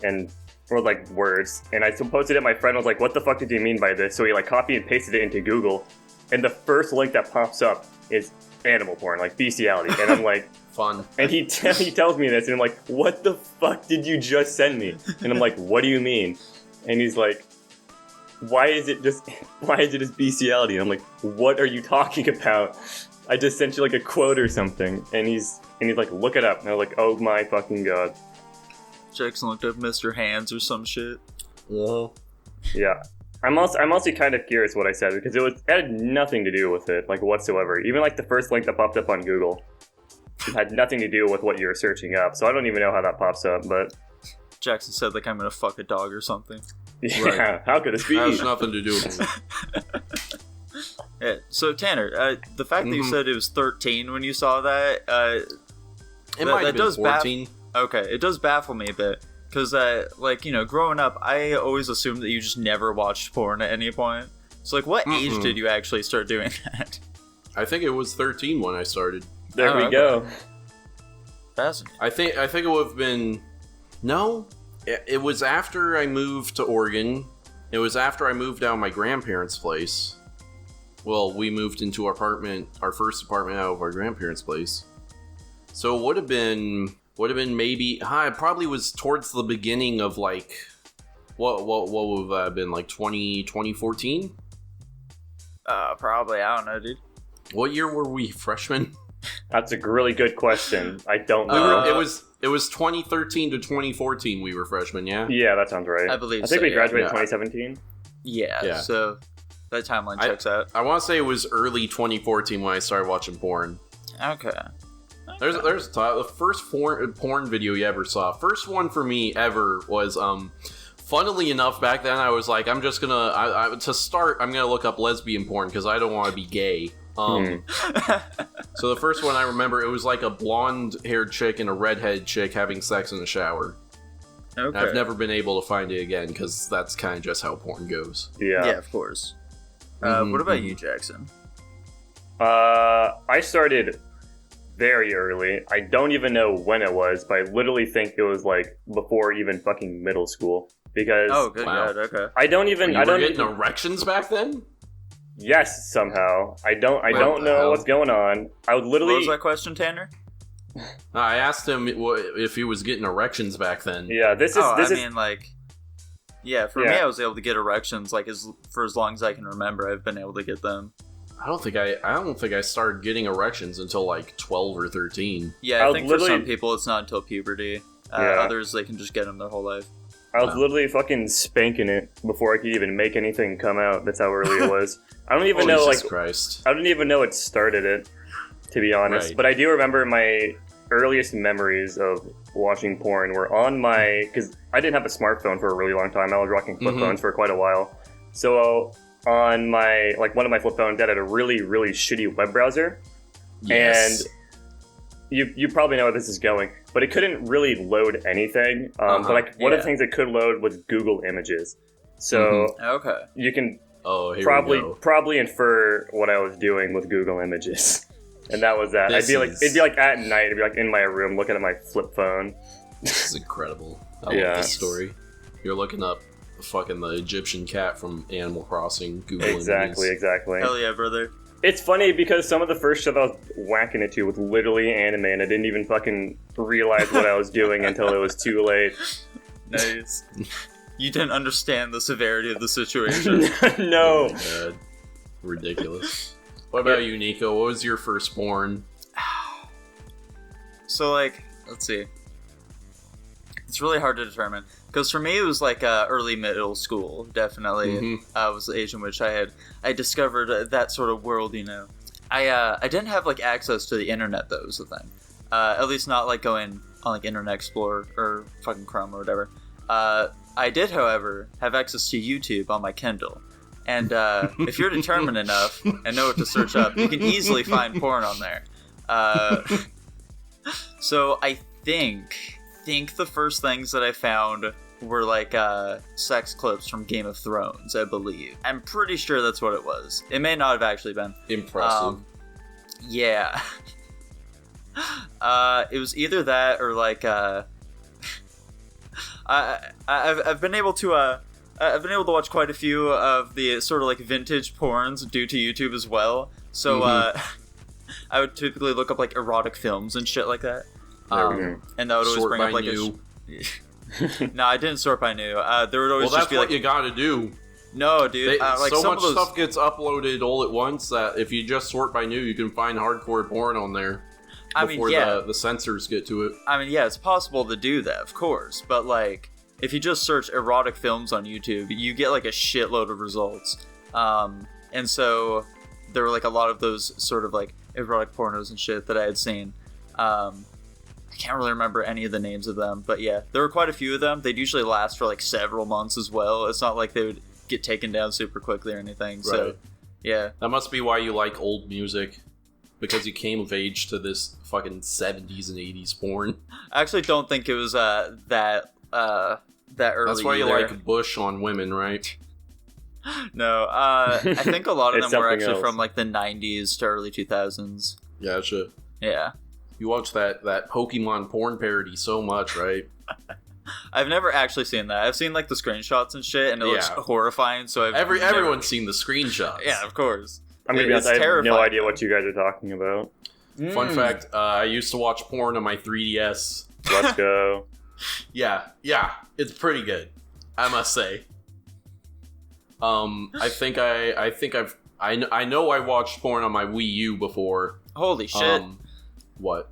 and or like words, and I posted it. My friend was like, "What the fuck did you mean by this?" So he like copied and pasted it into Google, and the first link that pops up is animal porn, like bestiality, and I'm like, fun. And he tells me this, and I'm like, "What the fuck did you just send me?" And I'm like, "What do you mean?" And he's like, why is it just bestiality? And I'm like, what are you talking about? I just sent you like a quote or something. And he's like, look it up. And I was like, oh my fucking God. Jackson looked up Mr. Hands or some shit. Yeah. I'm also kind of curious what I said, because it had nothing to do with it, like whatsoever. Even like the first link that popped up on Google, it had nothing to do with what you were searching up. So I don't even know how that pops up, but... Jackson said, like, I'm gonna fuck a dog or something. Yeah, right. How could it be? That has nothing to do with it. Yeah, so Tanner, the fact that you said it was 13 when you saw that, it might have been 14. Okay, it does baffle me a bit, because, like, you know, growing up, I always assumed that you just never watched porn at any point. So, like, what age did you actually start doing that? I think it was 13 when I started. There we go. Fascinating. I think it would have been... No, it was after I moved to Oregon. It was after I moved out of my grandparents' place. Well, we moved into our first apartment out of our grandparents' place. So it would have been maybe, it probably was towards the beginning of like, what would that have been, like 2014? Probably, I don't know, dude. What year were we, freshmen? That's a really good question. I don't know. It was 2013 to 2014 we were freshmen, yeah? Yeah, that sounds right. I believe I think so, we graduated in 2017. Yeah, so that timeline checks out. I want to say it was early 2014 when I started watching porn. Okay. There's the first porn video you ever saw. First one for me ever was, funnily enough, back then I was like, I'm just gonna, to start, I'm gonna look up lesbian porn because I don't want to be gay. So the first one I remember, it was like a blonde-haired chick and a redhead chick having sex in the shower. Okay. And I've never been able to find it again because that's kind of just how porn goes. Yeah, of course. What about you, Jackson? I started very early. I don't even know when it was, but I literally think it was like before even fucking middle school. Because good God, okay. I don't even. You were getting erections back then? Yes, somehow. I don't know what's going on. I would literally... What was that question, Tanner? I asked him if he was getting erections back then. Yeah, this is... For me, I was able to get erections like for as long as I can remember. I've been able to get them. I don't think I started getting erections until like 12 or 13. Yeah, I think for some people it's not until puberty. Others, they can just get them their whole life. I was literally fucking spanking it before I could even make anything come out. That's how early it was. I don't even know, Jesus Christ. I don't even know what started it, to be honest. Right. But I do remember my earliest memories of watching porn were on because I didn't have a smartphone for a really long time. I was rocking flip phones for quite a while. So on my one of my flip phones that had a really, really shitty web browser. Yes. And you probably know where this is going, but it couldn't really load anything. But one of the things it could load was Google Images. So Okay. you can Here we go. probably infer what I was doing with Google Images. And that was that. It'd be like at night, it'd be like in my room looking at my flip phone. This is incredible. I love this story. You're looking up fucking the Egyptian cat from Animal Crossing. Google Images. Exactly. Hell yeah, brother. It's funny because some of the first shit I was whacking it to was literally anime, and I didn't even fucking realize what I was doing until it was too late. Nice. You didn't understand the severity of the situation. No. Oh my God. Ridiculous. What about you, Nico? What was your firstborn? So, let's see. It's really hard to determine. Because for me, it was early middle school, definitely. Was the age in which I discovered that sort of world, you know. I didn't have, access to the internet, though, was the thing. At least not, going on, Internet Explorer or fucking Chrome or whatever. I did, however, have access to YouTube on my Kindle. And if you're determined enough and know what to search up, you can easily find porn on there. So I think the first things that I found were sex clips from Game of Thrones, I believe. I'm pretty sure that's what it was. It may not have actually been. Impressive. Yeah. It was either that or I've been able to watch quite a few of the sort of vintage porns due to YouTube as well. So I would typically look up erotic films and shit like that. And that would always bring up No, I didn't sort by new. There would always that's what you gotta do. No, dude. So some much stuff gets uploaded all at once that if you just sort by new, you can find hardcore porn on there. Before the censors get to it. I mean, yeah, it's possible to do that, of course. But, if you just search erotic films on YouTube, you get, a shitload of results. And so, there were, a lot of those sort of, erotic pornos and shit that I had seen. I can't really remember any of the names of them. But, yeah, there were quite a few of them. They'd usually last for, several months as well. It's not like they would get taken down super quickly or anything. Right. So, yeah. That must be why you like old music. Because you came of age to this fucking 70s and 80s porn. I actually don't think it was that early. That's why you either. like Bush on women, right? No, I think a lot of them were actually else. from the 90s to early 2000s. Gotcha. Yeah. You watch that Pokemon porn parody so much, right? I've never actually seen that. I've seen the screenshots and shit, and it looks horrifying. So everyone's seen the screenshots. Yeah, of course. I'm gonna be honest, I have no idea what you guys are talking about. Fun fact, I used to watch porn on my 3DS. Let's go. Yeah, it's pretty good, I must say. I know I watched porn on my Wii U before. Holy shit. What?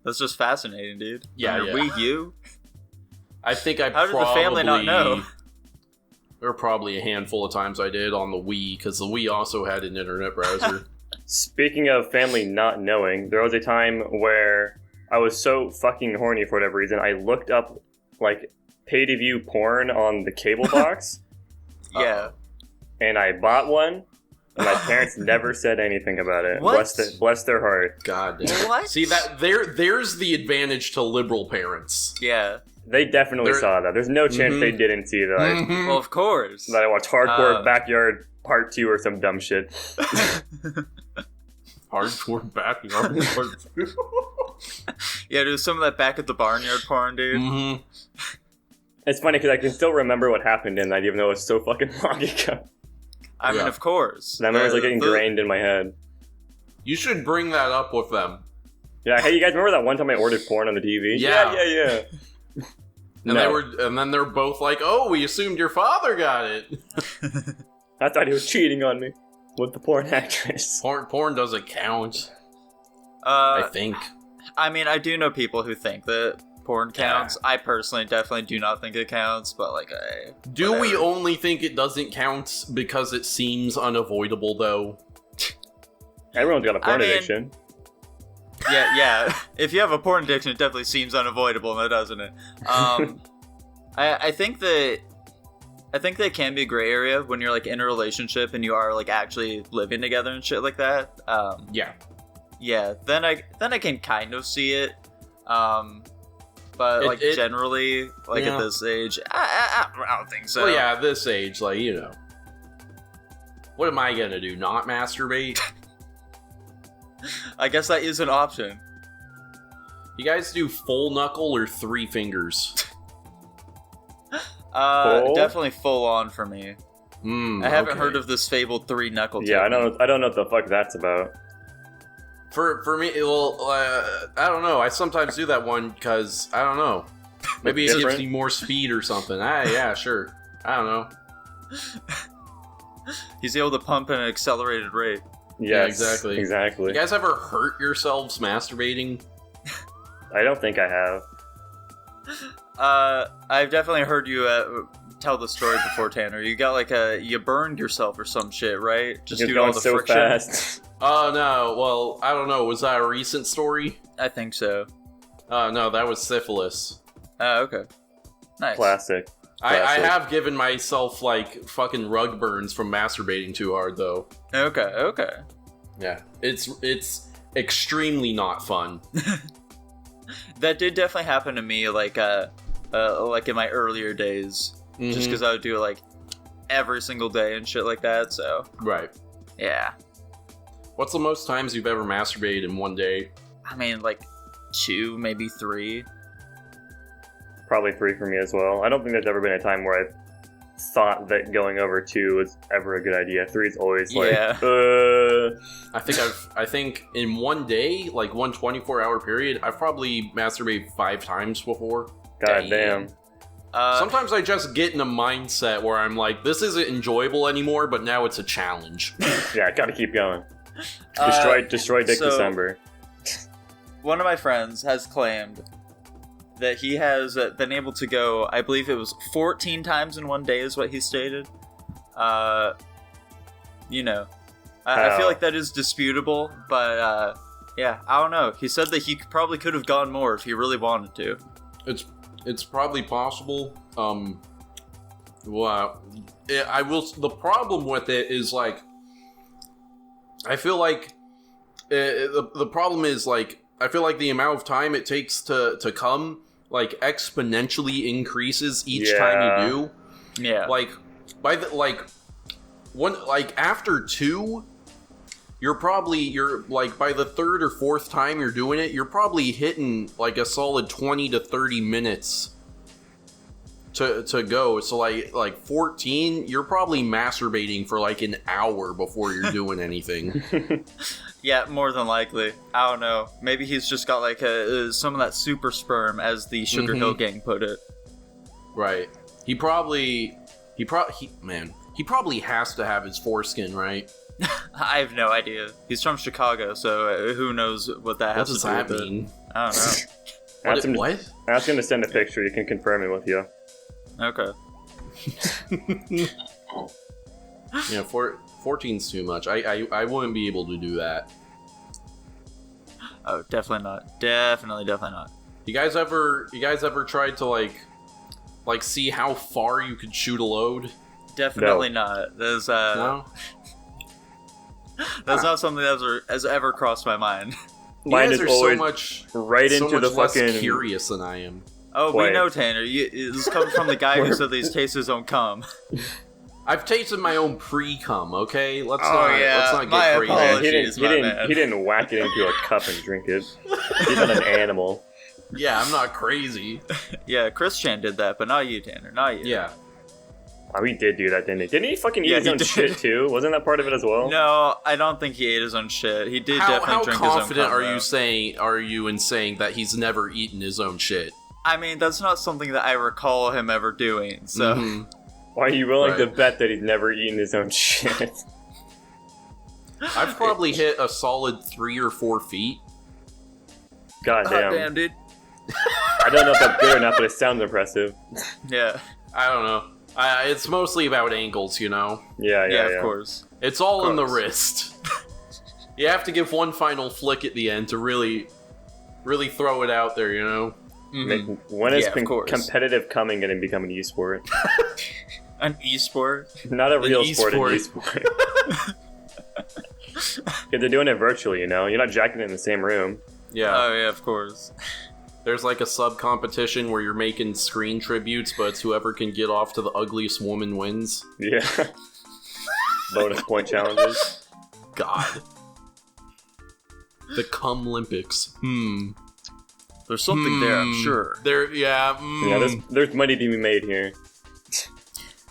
That's just fascinating, dude. Yeah, on your Wii U? I think How did the family not know? There were probably a handful of times I did on the Wii, because the Wii also had an internet browser. Speaking of family not knowing, there was a time where I was so fucking horny for whatever reason, I looked up, pay-to-view porn on the cable box. Yeah. And I bought one, and my parents never said anything about it. What? Bless their heart. God damn. What? See, there's the advantage to liberal parents. Yeah. They definitely saw that. There's no chance they didn't see that. Well, of course. That I watched Hardcore Backyard Part 2 or some dumb shit. Hardcore Backyard Part 2? Yeah, dude, some of that back at the barnyard porn, dude. It's funny because I can still remember what happened in that, even though it's so fucking long ago. I mean, of course. That memory's ingrained in my head. You should bring that up with them. Yeah, hey, you guys remember that one time I ordered porn on the TV? Yeah. And No. and then they're both like, "Oh, we assumed your father got it." I thought he was cheating on me with the porn actress. Porn doesn't count. I think. I mean, I do know people who think that porn counts. I personally definitely do not think it counts, but do we only think it doesn't count because it seems unavoidable, though? Everyone's got a porn addiction. Yeah. If you have a porn addiction, it definitely seems unavoidable, now doesn't it? I think that I think that can be a gray area when you're like in a relationship and you are like actually living together and shit like that. Yeah. Then I can kind of see it. But like generally, like at this age, I don't think so. Well, yeah, at this age, like, you know, what am I gonna do? Not masturbate? I guess that is an option. You guys do full knuckle or 3 fingers? Definitely full on for me. I haven't heard of this fabled 3 knuckle. Yeah, I don't know what the fuck that's about. For me, well, I don't know. I sometimes do that one because I don't know. Maybe it gives me more speed or something. Yeah, sure. I don't know. He's able to pump at an accelerated rate. Yes, yeah, exactly. You guys ever hurt yourselves masturbating? I don't think I have. I've definitely heard you tell the story before, Tanner. You got like you burned yourself or some shit, right? Just doing all the so friction. Fast. Oh no, well, I don't know. Was that a recent story? I think so. No, that was syphilis. Oh, okay. Nice. Classic. I have given myself like fucking rug burns from masturbating too hard though. Okay. Yeah, it's extremely not fun. That did definitely happen to me, like in my earlier days, just because I would do it like every single day and shit like that. So right, yeah. What's the most times you've ever masturbated in one day? I mean, like 2, maybe 3. Probably 3 for me as well. I don't think there's ever been a time where I've thought that going over 2 was ever a good idea. 3 is always like, I think in one day, like one 24-hour period, I've probably masturbated 5 times before. God damn. Sometimes I just get in a mindset where I'm like, this isn't enjoyable anymore, but now it's a challenge. Yeah, I gotta keep going. Destroy Dick December. One of my friends has claimed that he has been able to go, I believe it was 14 times in one day is what he stated. You know, I feel like that is disputable, but yeah, I don't know. He said that he probably could have gone more if he really wanted to. It's probably possible. Well, I will. The problem with it is like, I feel like the problem is like, I feel like the amount of time it takes to come like exponentially increases each time you do. Yeah. Like after 2, you're like by the 3rd or 4th time you're doing it, you're probably hitting like a solid 20 to 30 minutes to go. So like 14, you're probably masturbating for like an hour before you're doing anything. Yeah, more than likely. I don't know. Maybe he's just got like some of that super sperm, as the Sugar Hill Gang put it. Right. He probably has to have his foreskin, right? I have no idea. He's from Chicago, so who knows what that has to do with it. What does that mean? I don't know. What? Ask him to send a picture. You can confirm it with you. Okay. Yeah, 14's too much. I wouldn't be able to do that. Oh, definitely not. Definitely not. You guys ever tried to like see how far you could shoot a load? Definitely not. There's no? That's not something that has ever crossed my mind. Mine is always so much into the less fucking curious than I am. Oh, we know, Tanner. This comes from the guy who said these tastes his own cum. I've tasted my own pre-cum, okay? Let's not my get crazy. apologies. He didn't whack it into a cup and drink it. He's not an animal. Yeah, I'm not crazy. Yeah, Chris Chan did that, but not you, Tanner. Not you. Yeah. Oh, he did do that, didn't he? Didn't he fucking eat his own shit, too? Wasn't that part of it as well? No, I don't think he ate his own shit. He did definitely drink his own cum. How confident are you in saying that he's never eaten his own shit? I mean, that's not something that I recall him ever doing, so... Mm-hmm. Why are you willing to bet that he's never eaten his own shit? I've probably hit a solid 3 or 4 feet. God damn, dude. I don't know if that's good or not, but it sounds impressive. Yeah. I don't know. It's mostly about angles, you know? Yeah, of course. It's all in the wrist. You have to give one final flick at the end to really throw it out there, you know? Mm-hmm. When is competitive coming going to become an esport? An esport? Not a real sport, an esport. Yeah, they're doing it virtually, you know? You're not jacking it in the same room. Yeah. Oh, yeah, of course. There's like a sub-competition where you're making screen tributes, but it's whoever can get off to the ugliest woman wins. Yeah. Bonus point challenges. God. The Cum Olympics. There's something there, I'm sure. Yeah, there's money to be made here.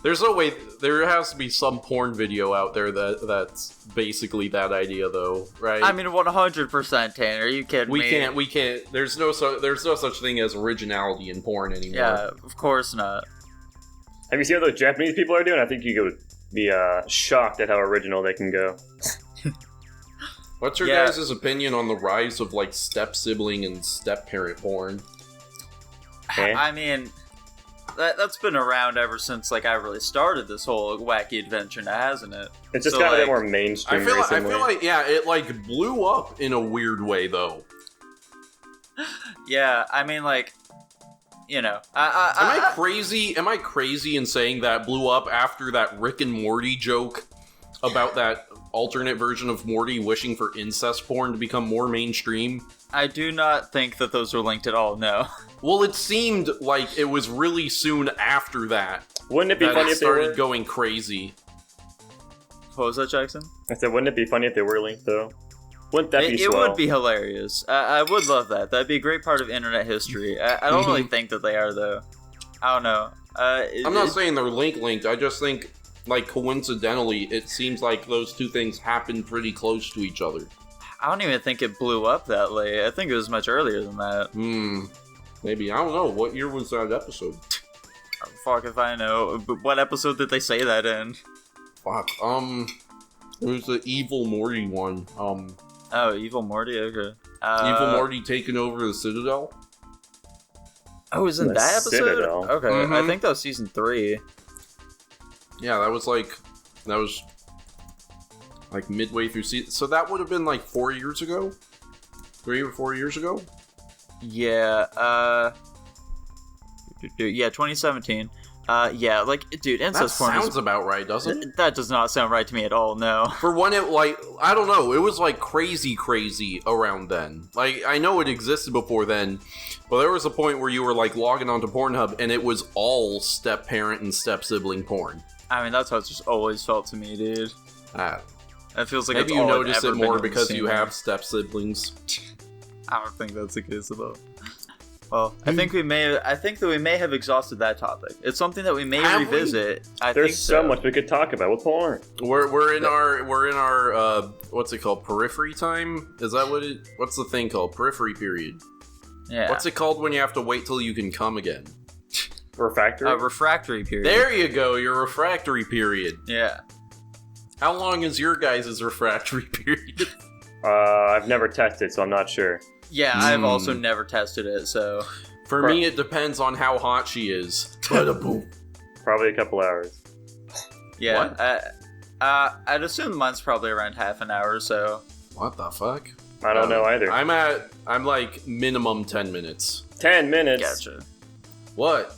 There's no way. There has to be some porn video out there that's basically that idea, though, right? I mean, 100%, Tanner. Are you kidding me? We can't. There's no such thing as originality in porn anymore. Yeah, of course not. Have you seen what those Japanese people are doing? I think you could be shocked at how original they can go. What's your guys' opinion on the rise of like step-sibling and step-parent porn? Okay. I mean, that's been around ever since like I really started this whole wacky adventure now, hasn't it? It's just got a bit more mainstream recently. I feel like, yeah, it like blew up in a weird way, though. Yeah, I mean, like, you know, am I crazy? Am I crazy in saying that blew up after that Rick and Morty joke about that alternate version of Morty wishing for incest porn to become more mainstream? I do not think that those are linked at all, no. Well, it seemed like it was really soon after that. Wouldn't it be funny if they started going crazy? What was that, Jackson? I said, wouldn't it be funny if they were linked, though? Wouldn't that be swell? It would be hilarious. I would love that. That'd be a great part of internet history. I don't really think that they are, though. I don't know. I'm not saying they're linked. I just think, like, coincidentally, it seems like those two things happen pretty close to each other. I don't even think it blew up that late. I think it was much earlier than that. Maybe. I don't know. What year was that episode? Oh, fuck if I know. But what episode did they say that in? Fuck. It was the Evil Morty one. Oh, Evil Morty? Okay. Evil Morty taking over the Citadel? Oh, is in that episode? Citadel. Okay, I think that was season 3. Yeah, that was midway through season. So that would have been like 4 years ago? 3 or 4 years ago? Yeah, yeah, 2017. Yeah, like, dude, incest porn sounds about right, doesn't it? That does not sound right to me at all, no. For one, it, like, I don't know, it was, like, crazy around then. Like, I know it existed before then, but there was a point where you were, like, logging onto Pornhub, and it was all step-parent and step-sibling porn. I mean, that's how it's just always felt to me, dude. It feels like maybe it's you all notice I've it more ever been because you seen. have step-siblings. I don't think that's the case at all. Well, I think that we may have exhausted that topic. It's something that we may revisit. There's so much we could talk about with porn. We're in our what's it called? Periphery time? Is that what's the thing called? Periphery period. Yeah. What's it called when you have to wait till you can come again? Refractory? Refractory period. There you go, your refractory period. Yeah. How long is your guys' refractory period? I've never tested, so I'm not sure. Yeah, I've also never tested it, so... For me, it depends on how hot she is. Probably a couple hours. Yeah, I'd assume mine's probably around half an hour or so. What the fuck? I don't know either. I'm like minimum 10 minutes. 10 minutes? Gotcha. What?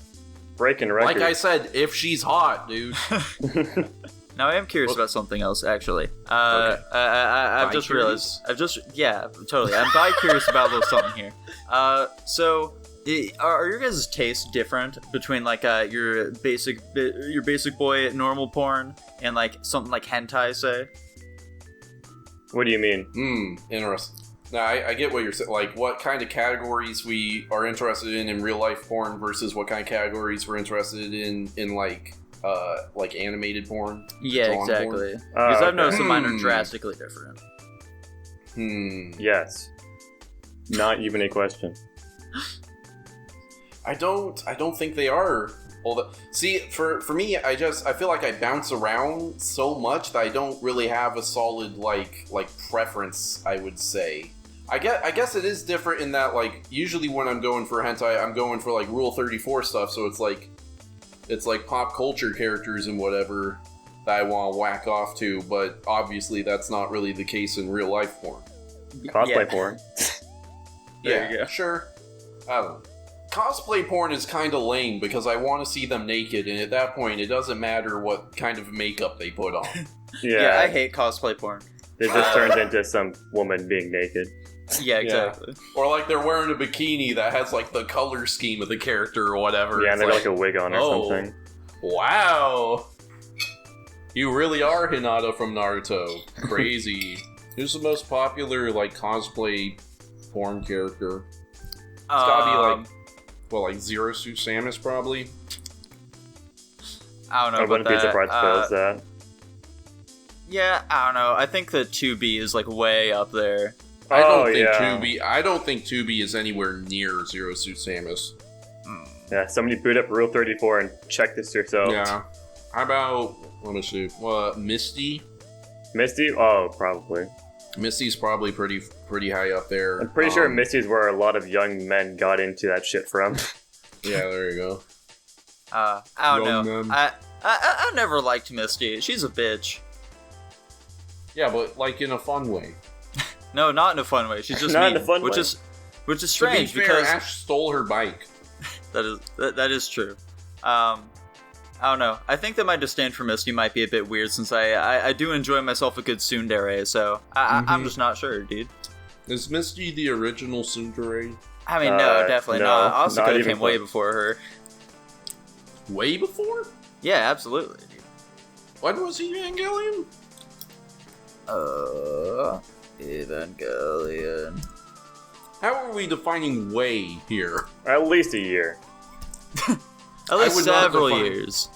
Breaking record. Like I said, if she's hot, dude. Now I am curious about something else, actually. Okay. I've just realized. Yeah, totally. I'm bi curious about a little something here. So, are your guys' tastes different between like your basic boy normal porn and like something like hentai, say? What do you mean? Interesting. Now I get what you're saying. Like, what kind of categories we are interested in real life porn versus what kind of categories we're interested in like animated porn. Yeah, exactly. Because I've noticed that mine are drastically different. Yes. Not even a question. I don't think they are. See, for me, I feel like I bounce around so much that I don't really have a solid like preference, I would say. I guess it is different in that, like, usually when I'm going for hentai, I'm going for like Rule 34 stuff, so it's like pop culture characters and whatever that I want to whack off to, but obviously that's not really the case in real life porn. Cosplay porn. There you go. Sure. I don't know. cosplay porn is kind of lame because I want to see them naked, and at that point, it doesn't matter what kind of makeup they put on. Yeah, I hate cosplay porn. It just turns into some woman being naked. Yeah, exactly. Yeah. Or like they're wearing a bikini that has like the color scheme of the character or whatever. Yeah, and they got like a wig on or something. Wow. You really are Hinata from Naruto. Crazy. Who's the most popular like cosplay porn character? It's gotta be like ⱣტორᵳSM probably. I don't know. I wouldn't be surprised if it was that. Yeah, I don't know. I think the 2B is like way up there. I don't think 2B is anywhere near ⱣტორᵳSM. Yeah, somebody boot up Rule 34 and check this yourself. Yeah. How about, let me see, Misty? Misty? Oh, probably. Misty's probably pretty high up there. I'm pretty sure Misty's where a lot of young men got into that shit from. Yeah, there you go. I don't know. I never liked Misty. She's a bitch. Yeah, but like in a fun way. No, not in a fun way. She's just not mean, in a fun way. Which is strange to be fair, because Ash stole her bike. that is true. I don't know. I think that my disdain for Misty might be a bit weird since I do enjoy myself a good tsundere, so I'm just not sure, dude. Is Misty the original tsundere? I mean, no, definitely no, not. Asuka not came way before her. Way before? Yeah, absolutely, dude. When was Evangelion? Evangelion. How are we defining way here? At least a year. At least several years.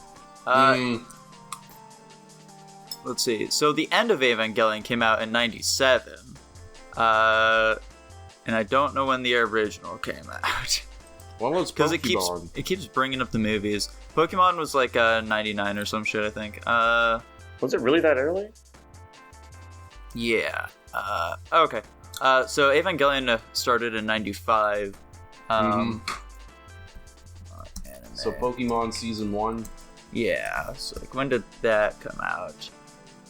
Let's see. So the end of Evangelion came out in 97. And I don't know when the original came out. What was Pokemon? it keeps bringing up the movies. Pokemon was like 99 or some shit, I think. Was it really that early? Yeah. Okay. So Evangelion started in 95. So Pokemon Season 1? Yeah. So like, when did that come out?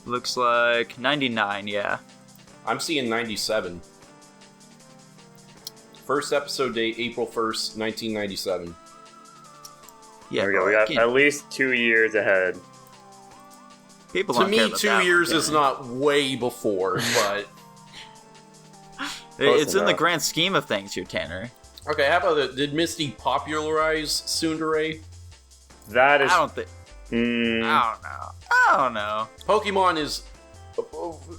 Looks like 99, yeah. I'm seeing 97. First episode date, April 1st, 1997. Yeah, there we go. We got at least 2 years ahead. People to me, 2 years is not way before, but... It's in the grand scheme of things here, Tanner. Okay, how about did Misty popularize tsundere? That is... I don't think... I don't know. Pokemon is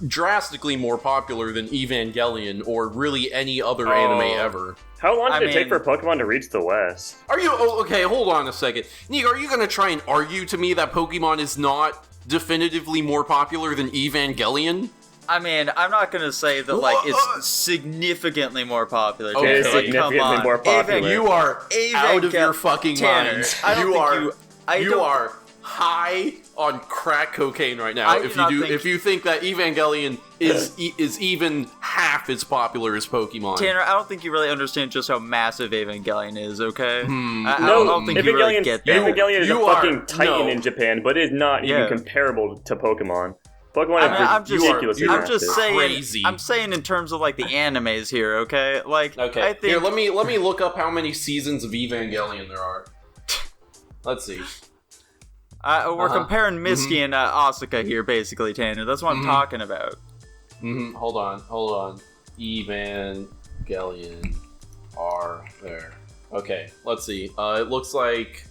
drastically more popular than Evangelion or really any other anime ever. How long did it take for Pokemon to reach the West? Are you... Oh, okay, hold on a second. Nick, are you going to try and argue to me that Pokemon is not definitively more popular than Evangelion? I mean, I'm not going to say that, like, it's significantly more popular. Okay, it is significantly more popular. You are out of your fucking mind. You are high on crack cocaine right now. If you think that Evangelion is even half as popular as Pokemon. Tanner, I don't think you really understand just how massive Evangelion is, okay? I don't think you really get that. Evangelion is a fucking titan in Japan, but it is not even comparable to Pokemon. Pokemon is ridiculous. I'm just saying. Crazy. I'm saying in terms of like the animes here, okay? Like, okay. I think... Here, let me look up how many seasons of Evangelion there are. Let's see. We're comparing Misty and Asuka here, basically, Tanner. That's what I'm talking about. Hold on. Evangelion are there. Okay, let's see. It looks like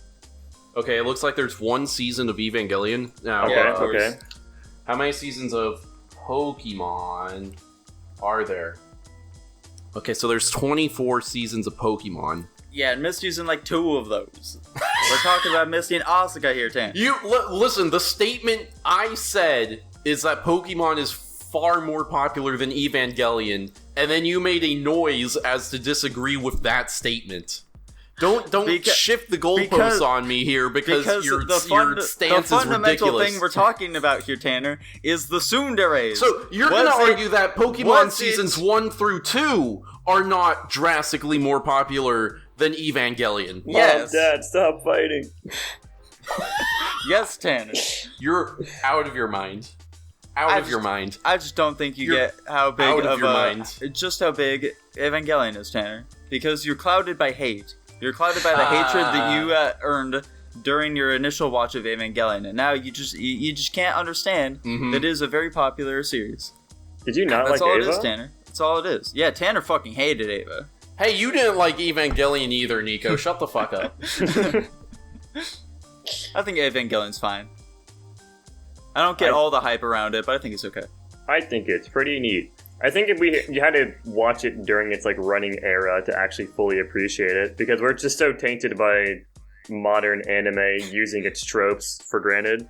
there's one season of Evangelion now. Okay. How many seasons of Pokemon are there? Okay, so there's 24 seasons of Pokemon. Yeah, and Misty's in like 2 of those. We're talking about Misty and Asuka here, Tan. Listen, the statement I said is that Pokemon is far more popular than Evangelion, and then you made a noise as to disagree with that statement. Don't shift the goalposts on me here because your stance is ridiculous. The fundamental thing we're talking about here, Tanner, is the tsunderes. So you're going to argue that Pokemon seasons 1 through 2 are not drastically more popular than Evangelion? Yes. Mom, Dad, stop fighting. Yes, Tanner. You're out of your mind. Out of your mind. I just don't think you get how big out of your mind. Just how big Evangelion is, Tanner. Because you're clouded by hate. You're clouded by the hatred that you earned during your initial watch of Evangelion, and now you just can't understand that it is a very popular series. Did you not That's like all Ava? it is, Tanner. That's all it is. Yeah, Tanner fucking hated Ava. Hey, you didn't like Evangelion either, Nico. Shut the fuck up. I think Evangelion's fine. I don't get all the hype around it, but I think it's okay. I think it's pretty neat. I think you had to watch it during its like running era to actually fully appreciate it, because we're just so tainted by modern anime using its tropes for granted.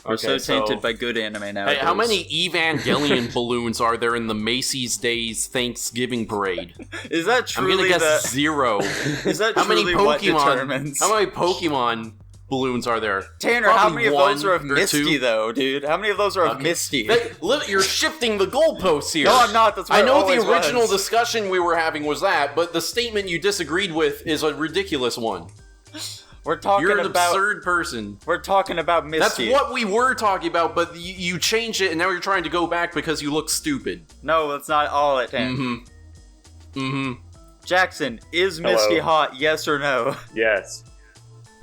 We're so tainted by good anime now. Hey, how many Evangelion balloons are there in the Macy's Day's Thanksgiving Parade? Is that truly I'm gonna guess 0. Is that truly what determines? How many Pokemon balloons are there? Tanner, Probably how many of those are of Misty, 2? though, dude? How many of those are of Misty? You're shifting the goalposts here. No, I'm not. That's what I know it the original was. discussion we were having was that, but the statement you disagreed with is a ridiculous one. We're talking You're an about absurd person. We're talking about Misty. That's what we were talking about, but you changed it, and now you're trying to go back because you look stupid. No, that's not all it, Tanner. Jackson, is Misty hot? Yes or no? Yes.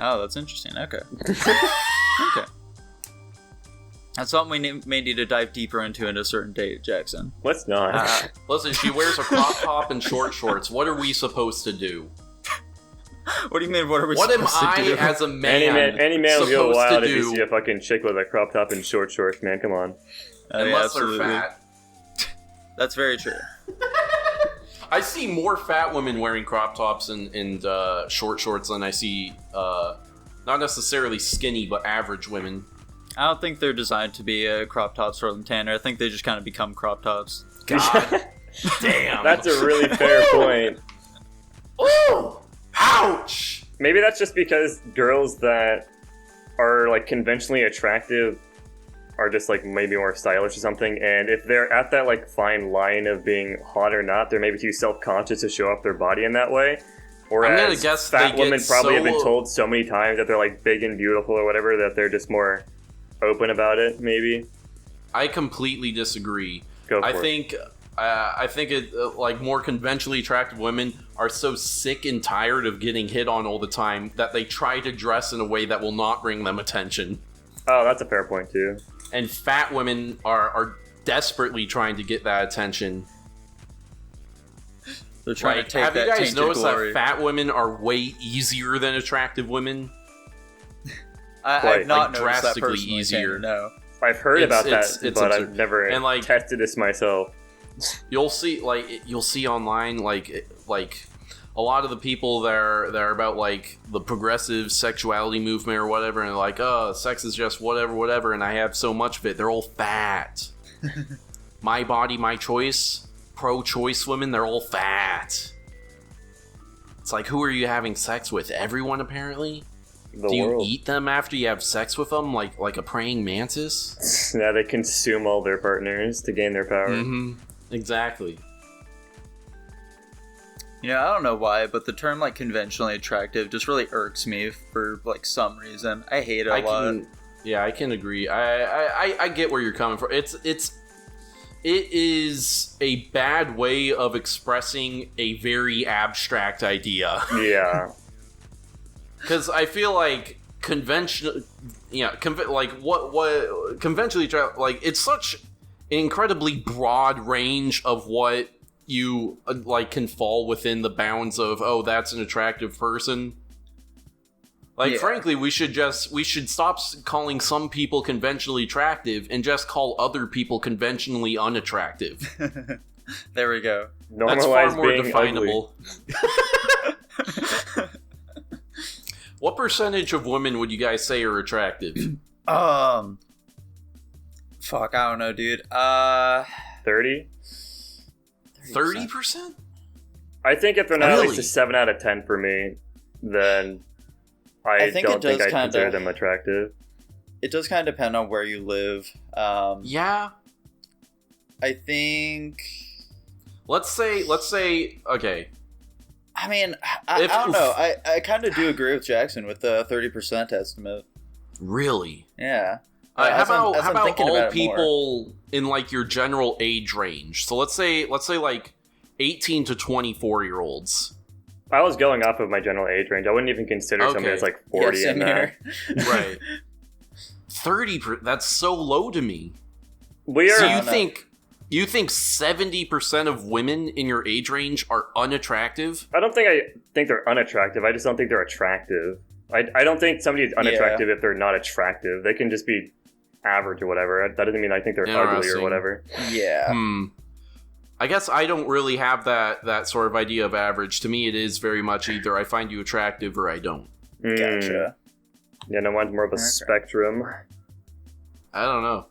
Oh, that's interesting. Okay. Okay. That's something we may need to dive deeper into at a certain date, Jackson. Let's not. Listen, she wears a crop top and short shorts. What are we supposed to do? What do you mean, what are we What am supposed to do? I, as a man, any man will go wild if you do? see a fucking chick with a crop top and short shorts, man. Come on. Unless they're fat. That's very true. I see more fat women wearing crop tops and short shorts than I see, not necessarily skinny, but average women. I don't think they're designed to be crop tops for them, Tanner. I think they just kind of become crop tops. God damn. That's a really fair point. Ooh! Ouch! Maybe that's just because girls that are like conventionally attractive are just like maybe more stylish or something, and if they're at that like fine line of being hot or not, they're maybe too self-conscious to show off their body in that way. Whereas I'm gonna guess fat they women get probably have so- been told so many times that they're like big and beautiful or whatever that they're just more open about it. Maybe. I completely disagree. Go for it. I think it like more conventionally attractive women are so sick and tired of getting hit on all the time that they try to dress in a way that will not bring them attention. Oh, that's a fair point too. And fat women are desperately trying to get that attention. They're trying to take have that you guys tainted noticed glory. that fat women are way easier than attractive women? I've not like, noticed that drastically personally, easier. Tanner, no. I've heard about that, it's but absurd. I've never And, like, tested this myself. You'll see online like a lot of the people that are about like the progressive sexuality movement or whatever, and they're like, oh, sex is just whatever, and I have so much of it. They're all fat. My body, my choice. Pro-choice women, they're all fat. It's like, who are you having sex with? Everyone, apparently. Do you eat them after you have sex with them, like a praying mantis? Yeah, they consume all their partners to gain their power. Mm-hmm. Exactly. Yeah, I don't know why, but the term like conventionally attractive just really irks me for like some reason. I hate it a lot. I can agree. I get where you're coming from. It is a bad way of expressing a very abstract idea. Yeah. Because I feel like conventional, what conventionally attractive, like it's such an incredibly broad range of what you like can fall within the bounds of, oh, that's an attractive person. Like, frankly, we should stop calling some people conventionally attractive and just call other people conventionally unattractive. There we go. That's far more definable. What percentage of women would you guys say are attractive? Fuck, I don't know, dude. 30? 30%? I think if they're not at least a 7 out of 10 for me, then I don't think I'd consider them attractive. It does kind of depend on where you live. Yeah. I think... Let's say, okay. I mean, I don't know. I kind of do agree with Jackson with the 30% estimate. Really? Yeah. How about all people in like your general age range? So let's say like 18 to 24-year-olds. I was going off of my general age range. I wouldn't even consider somebody that's like 40 in there. Right. 30%. That's so low to me. We are. So you think 70% of women in your age range are unattractive? I don't think they're unattractive. I just don't think they're attractive. I don't think somebody's unattractive if they're not attractive. They can just be average or whatever. That doesn't mean I think they're ugly or whatever. Yeah. I guess I don't really have that sort of idea of average. To me, it is very much either I find you attractive or I don't. Gotcha. Yeah, no, mine's more of a spectrum. I don't know.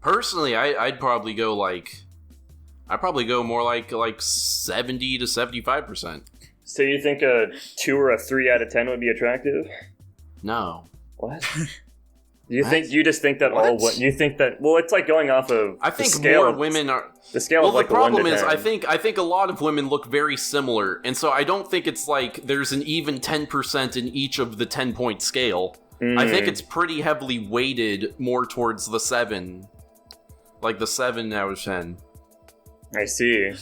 Personally, I'd probably go more like 70 to 75%. So you think a 2 or a 3 out of 10 would be attractive? No. What? You just think that all what you think that it's like going off of I think the scale more of, women are the scale of like the problem is 1 to 10. I think a lot of women look very similar, and so I don't think it's like there's an even 10% in each of the 10-point scale. I think it's pretty heavily weighted more towards the 7. Like the 7 out of 10. I see.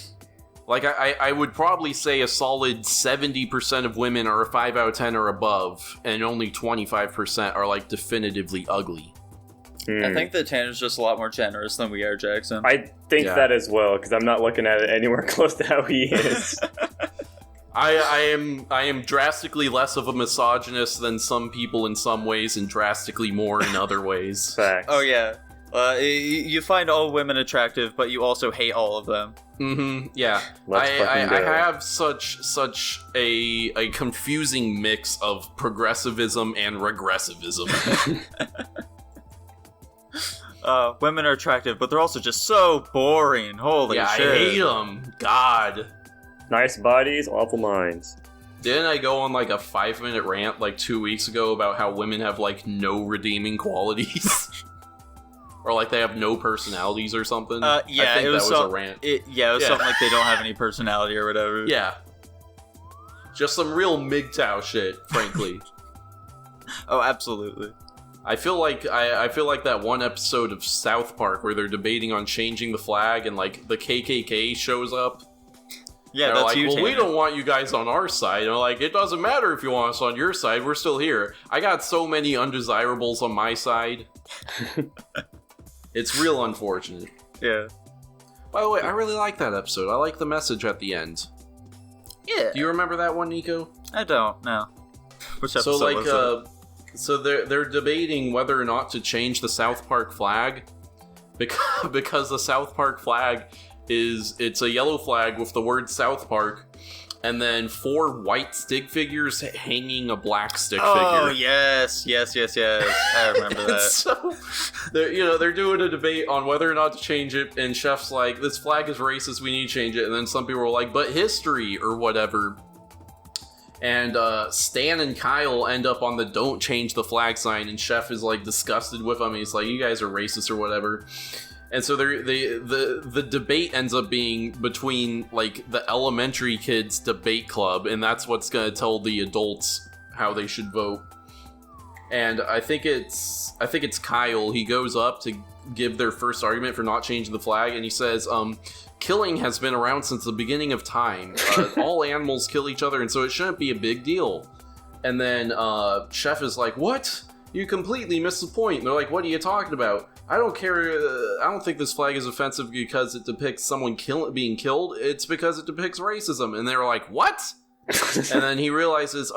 Like, I would probably say a solid 70% of women are a 5 out of 10 or above, and only 25% are, like, definitively ugly. I think that Tanner's just a lot more generous than we are, Jackson. I think that as well, because I'm not looking at it anywhere close to how he is. I am drastically less of a misogynist than some people in some ways, and drastically more in other ways. Facts. Oh, yeah. You find all women attractive, but you also hate all of them. Yeah. I have such a confusing mix of progressivism and regressivism. Women are attractive, but they're also just so boring. Holy shit. I hate them. God. Nice bodies, awful minds. Didn't I go on like a 5-minute rant like 2 weeks ago about how women have like no redeeming qualities? Or like they have no personalities or something? Yeah, I think it was a rant. It was something like they don't have any personality or whatever. Yeah. Just some real MGTOW shit, frankly. Oh, absolutely. I feel like that one episode of South Park where they're debating on changing the flag and like the KKK shows up. Yeah, that's like, you. Well, we don't want you guys on our side. And I'm like, it doesn't matter if you want us on your side. We're still here. I got so many undesirables on my side. It's real unfortunate. Yeah. By the way, I really like that episode. I like the message at the end. Yeah. Do you remember that one, Nico? I don't. No. Which episode was it? So they're debating whether or not to change the South Park flag because the South Park flag it's a yellow flag with the word South Park and then 4 white stick figures hanging a black stick figure. Oh, yes. I remember that. So, they're doing a debate on whether or not to change it, and Chef's like, this flag is racist, we need to change it, and then some people were like, but history, or whatever. And Stan and Kyle end up on the don't change the flag sign, and Chef is like disgusted with them, and he's like, you guys are racist or whatever. And so the debate ends up being between like the elementary kids debate club, and that's what's gonna tell the adults how they should vote. And I think it's Kyle. He goes up to give their first argument for not changing the flag, and he says, killing has been around since the beginning of time. All animals kill each other, and so it shouldn't be a big deal. And then Chef is like, what? You completely missed the point. And they're like, what are you talking about? I don't care. I don't think this flag is offensive because it depicts someone being killed. It's because it depicts racism. And they were like, what? And then he realizes,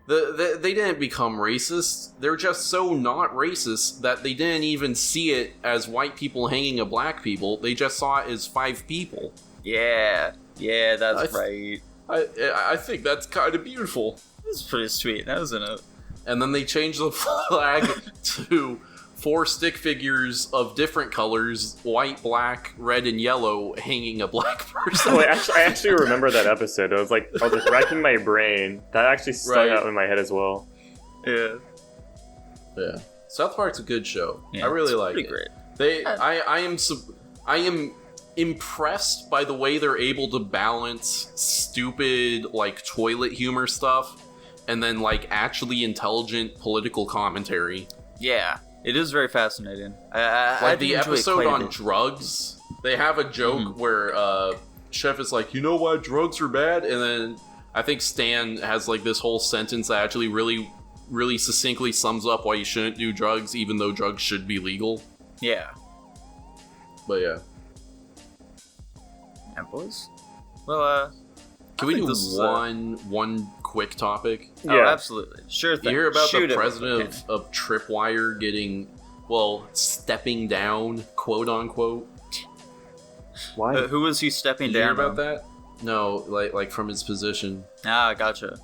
they didn't become racist. They're just so not racist that they didn't even see it as white people hanging a black people. They just saw it as 5 people. Yeah, that's right. I think that's kind of beautiful. That's pretty sweet, isn't it? And then they changed the flag to 4 stick figures of different colors, white, black, red, and yellow, hanging a black person. Oh, I actually remember that episode. I was just racking my brain. That actually stuck out in my head as well. Yeah. South Park's a good show. Yeah, I really like pretty it. Great. I am impressed by the way they're able to balance stupid like toilet humor stuff and then like actually intelligent political commentary. Yeah. It is very fascinating. Like the episode on drugs, they have a joke where Chef is like, you know why drugs are bad? And then I think Stan has like this whole sentence that actually really, really succinctly sums up why you shouldn't do drugs, even though drugs should be legal. Yeah. But yeah. Yeah, boys. Well, can we do one quick topic? Yeah, oh, absolutely. Sure thing. You hear about the president of Tripwire getting, stepping down, quote unquote? Why? Who was he stepping down? You hear about that? No, like from his position. Ah, gotcha.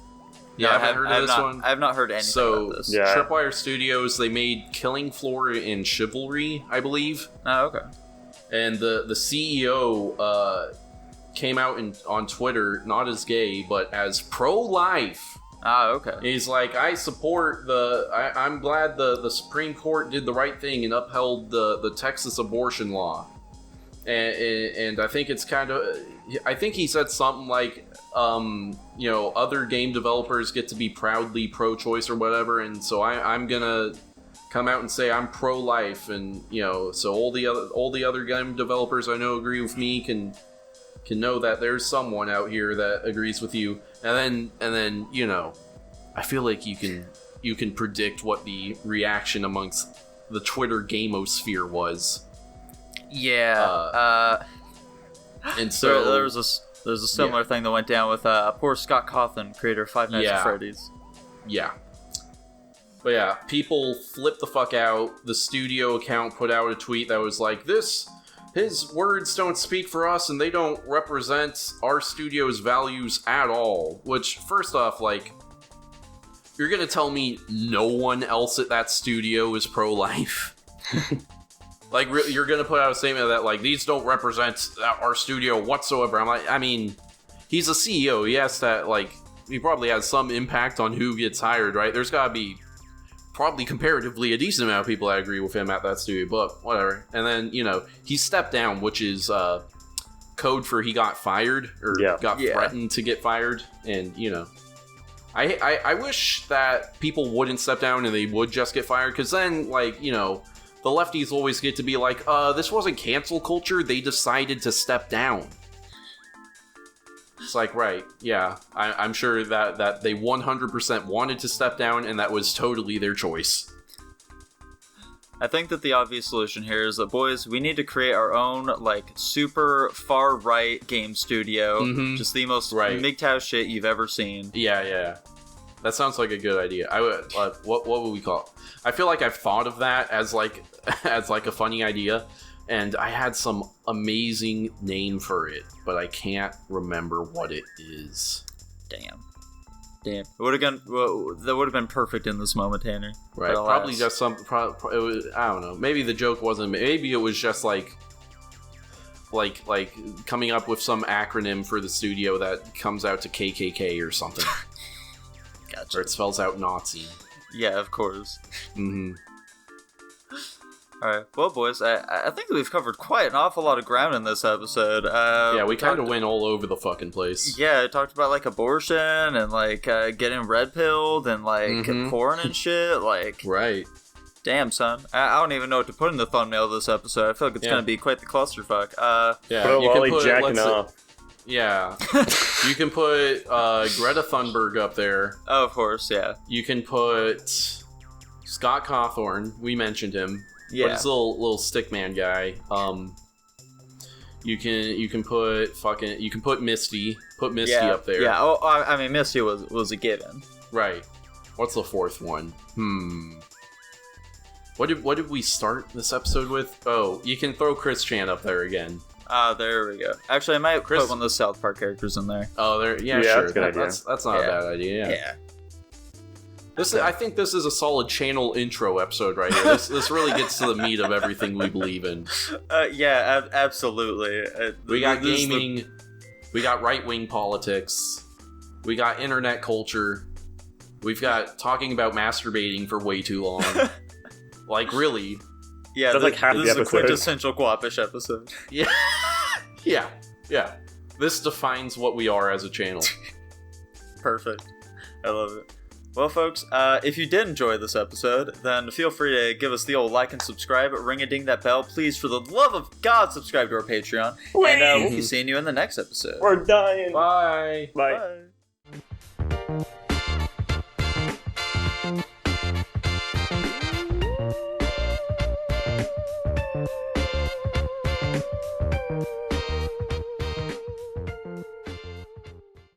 Yeah, I haven't heard of this one. I have not heard anything about this. So, Tripwire Studios, they made Killing Floor and Chivalry, I believe. Oh, okay. And the CEO came out on Twitter, not as gay, but as pro-life. Ah, okay. He's like, I support I'm glad the Supreme Court did the right thing and upheld the Texas abortion law. And I think it's kind of... I think he said something like, other game developers get to be proudly pro-choice or whatever, and so I'm gonna come out and say I'm pro-life, and so all the other game developers I know agree with me can know that there's someone out here that agrees with you, and then I feel like you can predict what the reaction amongst the Twitter gamosphere was. Yeah. And so there's a similar thing that went down with poor Scott Cawthon, creator of Five Nights at Freddy's. Yeah. But yeah, people flipped the fuck out. The studio account put out a tweet that was like, his words don't speak for us and they don't represent our studio's values at all. Which, first off, like, you're gonna tell me no one else at that studio is pro-life? Like, you're gonna put out a statement that, like, these don't represent our studio whatsoever. I'm like, I mean, he's a CEO. He has to, like, he probably has some impact on who gets hired, right? There's gotta be probably comparatively a decent amount of people that agree with him at that studio, but whatever. And then, he stepped down, which is code for he got fired, or got threatened to get fired. And, I wish that people wouldn't step down and they would just get fired, because then, like, the lefties always get to be like, this wasn't cancel culture, they decided to step down. It's like, right, yeah, I'm sure that they 100% wanted to step down, and that was totally their choice. I think that the obvious solution here is that, boys, we need to create our own, like, super far-right game studio. Mm-hmm. Just the most MGTOW shit you've ever seen. Yeah. That sounds like a good idea. I would, what would we call it? I feel like I've thought of that as like a funny idea, and I had some amazing name for it, but I can't remember what it is. Damn. That would have been perfect in this moment, Tanner. Right. Probably just some. It was, I don't know. Maybe the joke wasn't. Maybe it was just like coming up with some acronym for the studio that comes out to KKK or something. Gotcha. Or it spells out Nazi. Yeah, of course. Mm-hmm. Alright, well, boys, I think that we've covered quite an awful lot of ground in this episode. We kind of went all over the fucking place. Yeah, talked about, like, abortion and, like, getting red-pilled and, like, porn and shit. Like, right. Damn, son. I don't even know what to put in the thumbnail of this episode. I feel like it's going to be quite the clusterfuck. Put Wally jacking off. Yeah. You can put Greta Thunberg up there. Oh, of course, yeah. You can put Scott Cawthon. We mentioned him. Yeah. But he's a little stickman guy. You can put Misty. Put Misty up there. Yeah. Oh, I mean, Misty was a given. Right. What's the fourth one? What did we start this episode with? Oh, you can throw Chris Chan up there again. There we go. Actually, I might put one of the South Park characters in there. Oh, there. Yeah, sure. That's a good idea. That's not a bad idea. Yeah. I think this is a solid channel intro episode right here. This really gets to the meat of everything we believe in. Absolutely. We got gaming. We got right-wing politics. We got internet culture. We've got talking about masturbating for way too long. Like, really. Yeah, this is a quintessential Guapish episode. Yeah. Yeah. This defines what we are as a channel. Perfect. I love it. Well, folks, if you did enjoy this episode, then feel free to give us the old like and subscribe, ring-a-ding that bell. Please, for the love of God, subscribe to our Patreon. And we'll be seeing you in the next episode. We're dying. Bye. Bye.